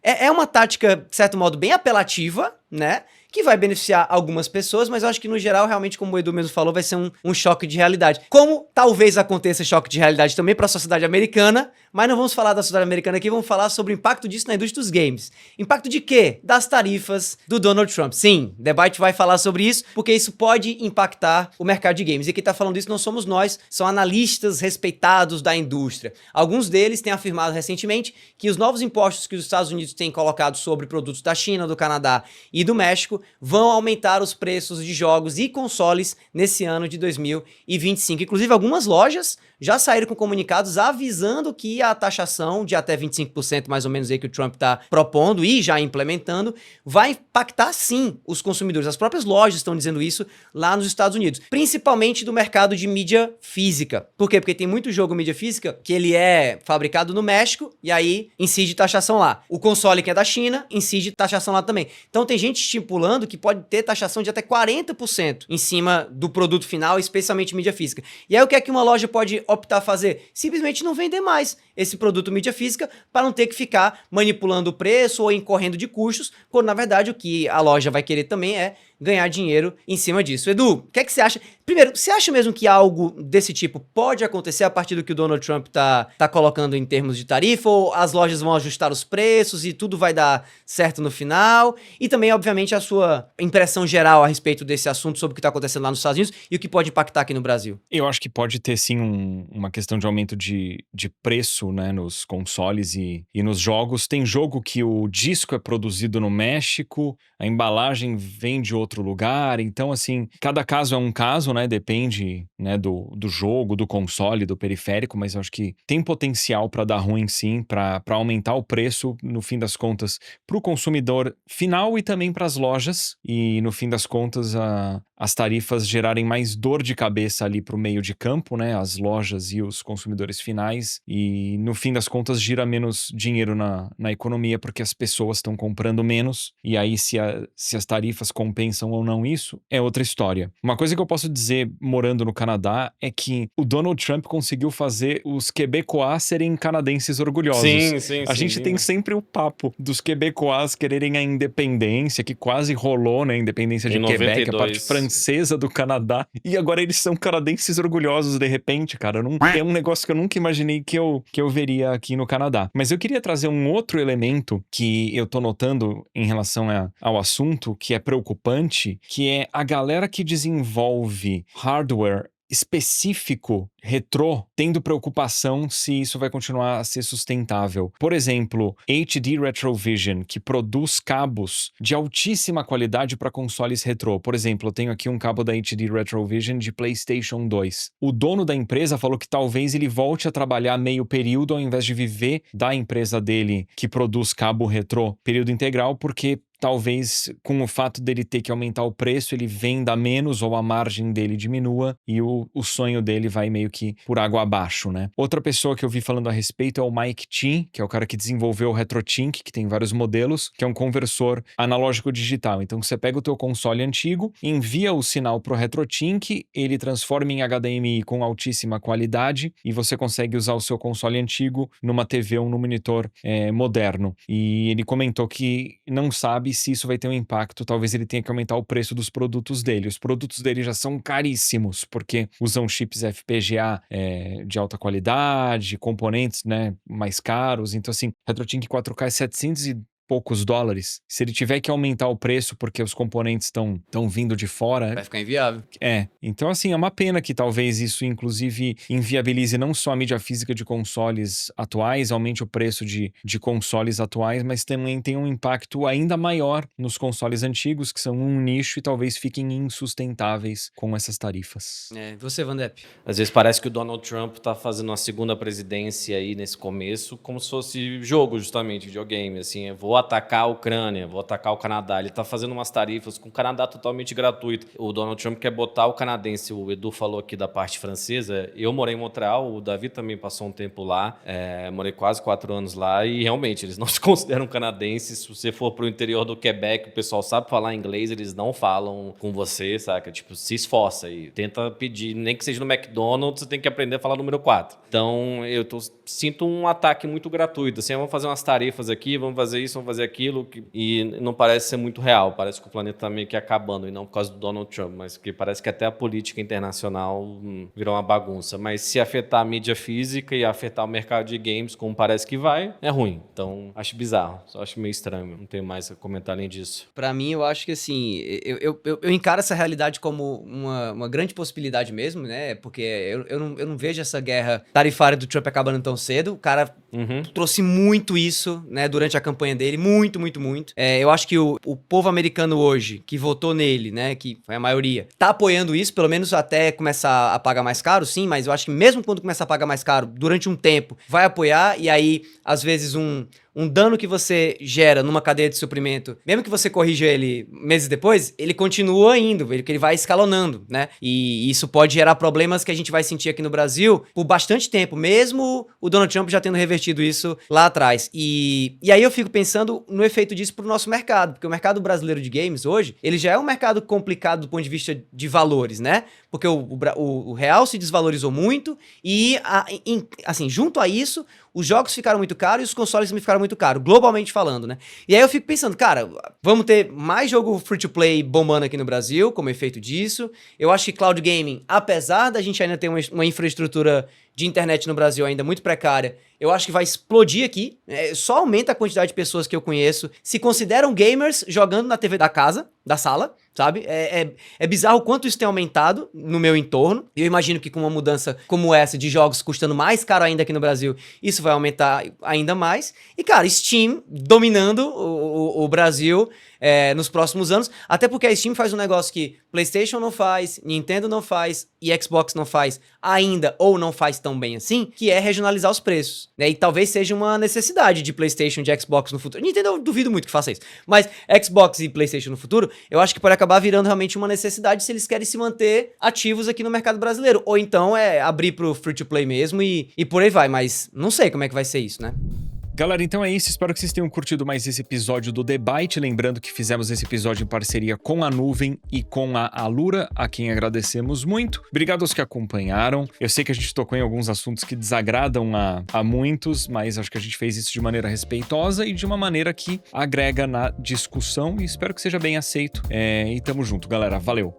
é uma tática, de certo modo, bem apelativa, né? que vai beneficiar algumas pessoas, mas eu acho que no geral, realmente, como o Edu mesmo falou, vai ser um choque de realidade. Como talvez aconteça choque de realidade também para a sociedade americana, mas não vamos falar da sociedade americana aqui, vamos falar sobre o impacto disso na indústria dos games. Impacto de quê? Das tarifas do Donald Trump. Sim, The Byte vai falar sobre isso, porque isso pode impactar o mercado de games. E quem tá falando isso não somos nós, são analistas respeitados da indústria. Alguns deles têm afirmado recentemente que os novos impostos que os Estados Unidos têm colocado sobre produtos da China, do Canadá e do México vão aumentar os preços de jogos e consoles nesse ano de 2025. Inclusive, algumas lojas já saíram com comunicados avisando que a taxação de até 25%, mais ou menos aí que o Trump está propondo e já implementando, vai impactar sim os consumidores. As próprias lojas estão dizendo isso lá nos Estados Unidos, principalmente do mercado de mídia física. Por quê? Porque tem muito jogo mídia física que ele é fabricado no México e aí incide taxação lá. O console que é da China incide taxação lá também. Então tem gente estipulando que pode ter taxação de até 40% em cima do produto final, especialmente mídia física. E aí o que é que uma loja pode optar a fazer? Simplesmente não vender mais esse produto mídia física para não ter que ficar manipulando o preço ou incorrendo de custos, quando na verdade o que a loja vai querer também é ganhar dinheiro em cima disso. Edu, o que é que você acha? Primeiro, você acha mesmo que algo desse tipo pode acontecer a partir do que o Donald Trump tá colocando em termos de tarifa, ou as lojas vão ajustar os preços e tudo vai dar certo no final? E também, obviamente, a sua impressão geral a respeito desse assunto sobre o que está acontecendo lá nos Estados Unidos e o que pode impactar aqui no Brasil. Eu acho que pode ter sim uma questão de aumento de preço, né, nos consoles e nos jogos. Tem jogo que o disco é produzido no México, a embalagem vem de outro lugar, então assim, cada caso é um caso, né, depende, né, do jogo, do console, do periférico, mas eu acho que tem potencial para dar ruim sim, para aumentar o preço, no fim das contas, para o consumidor final e também para as lojas, e no fim das contas as tarifas gerarem mais dor de cabeça ali para o meio de campo, né, as lojas e os consumidores finais, e no fim das contas gira menos dinheiro na economia porque as pessoas estão comprando menos, e aí se as tarifas compensam ou não isso, é outra história. Uma coisa que eu posso dizer, morando no Canadá, é que o Donald Trump conseguiu fazer os quebecois serem canadenses orgulhosos. Sim. A gente tem sempre o papo dos quebecois quererem a independência, que quase rolou, né, a independência de Em Quebec, 92. a parte francesa do Canadá, e agora eles são canadenses orgulhosos de repente, cara. É um negócio que eu nunca imaginei que eu veria aqui no Canadá. Mas eu queria trazer um outro elemento que eu tô notando em relação ao assunto, que é preocupante, que é a galera que desenvolve hardware específico retrô, tendo preocupação se isso vai continuar a ser sustentável. Por exemplo, HD Retrovision, que produz cabos de altíssima qualidade para consoles retrô. Por exemplo, eu tenho aqui um cabo da HD Retrovision de PlayStation 2. O dono da empresa falou que talvez ele volte a trabalhar meio período ao invés de viver da empresa dele que produz cabo retrô período integral, porque talvez com o fato dele ter que aumentar o preço, ele venda menos ou a margem dele diminua e o sonho dele vai meio que por água abaixo, né? Outra pessoa que eu vi falando a respeito é o Mike Chin, que é o cara que desenvolveu o RetroTink, que tem vários modelos, que é um conversor analógico digital. Então você pega o teu console antigo, envia o sinal pro RetroTink, ele transforma em HDMI com altíssima qualidade e você consegue usar o seu console antigo numa TV ou num monitor moderno. E ele comentou que não sabe se isso vai ter um impacto, talvez ele tenha que aumentar o preço dos produtos dele. Os produtos dele já são caríssimos, porque usam chips FPGA de alta qualidade, componentes, né, mais caros. Então, assim, RetroTink 4K é 700 e poucos dólares. Se ele tiver que aumentar o preço porque os componentes estão vindo de fora... Vai ficar inviável. Então assim, é uma pena que talvez isso inclusive inviabilize não só a mídia física de consoles atuais, aumente o preço de consoles atuais, mas também tem um impacto ainda maior nos consoles antigos, que são um nicho e talvez fiquem insustentáveis com essas tarifas. Você, Vandep? Às vezes parece que o Donald Trump tá fazendo uma segunda presidência aí nesse começo, como se fosse jogo, justamente, videogame, assim, vou atacar a Ucrânia, vou atacar o Canadá. Ele tá fazendo umas tarifas com o Canadá totalmente gratuito. O Donald Trump quer botar o canadense, o Edu falou aqui da parte francesa, eu morei em Montreal, o Davi também passou um tempo lá, morei quase 4 anos lá e realmente eles não se consideram canadenses. Se você for pro interior do Quebec, o pessoal sabe falar inglês, eles não falam com você, saca? Tipo, se esforça e tenta pedir, nem que seja no McDonald's, você tem que aprender a falar número 4. Então, sinto um ataque muito gratuito, assim, vamos fazer umas tarifas aqui, vamos fazer isso, vai fazer aquilo, e não parece ser muito real. Parece que o planeta tá meio que acabando, e não por causa do Donald Trump, mas que parece que até a política internacional virou uma bagunça. Mas se afetar a mídia física e afetar o mercado de games, como parece que vai, é ruim. Então, acho bizarro. Só acho meio estranho. Não tenho mais a comentar além disso. Pra mim, eu acho que assim, eu encaro essa realidade como uma grande possibilidade mesmo, né? Porque eu não vejo essa guerra tarifária do Trump acabando tão cedo. O cara trouxe muito isso, né, durante a campanha dele. Muito, muito, muito. Eu acho que o povo americano hoje, que votou nele, né, que foi a maioria, tá apoiando isso, pelo menos até começar a pagar mais caro, sim, mas eu acho que mesmo quando começar a pagar mais caro, durante um tempo, vai apoiar, e aí, às vezes, um dano que você gera numa cadeia de suprimento, mesmo que você corrija ele meses depois, ele continua indo, porque ele vai escalonando, né? E isso pode gerar problemas que a gente vai sentir aqui no Brasil por bastante tempo, mesmo o Donald Trump já tendo revertido isso lá atrás. E aí eu fico pensando no efeito disso pro nosso mercado, porque o mercado brasileiro de games hoje, ele já é um mercado complicado do ponto de vista de valores, né? Porque o real se desvalorizou muito e, assim, junto a isso, os jogos ficaram muito caros e os consoles também ficaram muito caros, globalmente falando, né? E aí eu fico pensando, cara, vamos ter mais jogo free-to-play bombando aqui no Brasil, como efeito disso. Eu acho que cloud gaming, apesar da gente ainda ter uma infraestrutura de internet no Brasil ainda muito precária, eu acho que vai explodir aqui. Só aumenta a quantidade de pessoas que eu conheço, se consideram gamers jogando na TV da casa, da sala, sabe? É bizarro o quanto isso tem aumentado no meu entorno. E eu imagino que com uma mudança como essa, de jogos custando mais caro ainda aqui no Brasil, isso vai aumentar ainda mais. E, cara, Steam dominando o Brasil nos próximos anos. Até porque a Steam faz um negócio que PlayStation não faz, Nintendo não faz e Xbox não faz ainda, ou não faz tão bem assim, que é regionalizar os preços, né? E talvez seja uma necessidade de PlayStation e de Xbox no futuro. Nintendo eu duvido muito que faça isso. Mas Xbox e PlayStation no futuro, eu acho que pode acabar virando realmente uma necessidade se eles querem se manter ativos aqui no mercado brasileiro. Ou então abrir pro free-to-play mesmo e por aí vai. Mas não sei como é que vai ser isso, né? Galera, então é isso. Espero que vocês tenham curtido mais esse episódio do The Byte. Lembrando que fizemos esse episódio em parceria com a Nuvem e com a Alura, a quem agradecemos muito. Obrigado aos que acompanharam. Eu sei que a gente tocou em alguns assuntos que desagradam a muitos, mas acho que a gente fez isso de maneira respeitosa e de uma maneira que agrega na discussão, e espero que seja bem aceito. E tamo junto, galera. Valeu!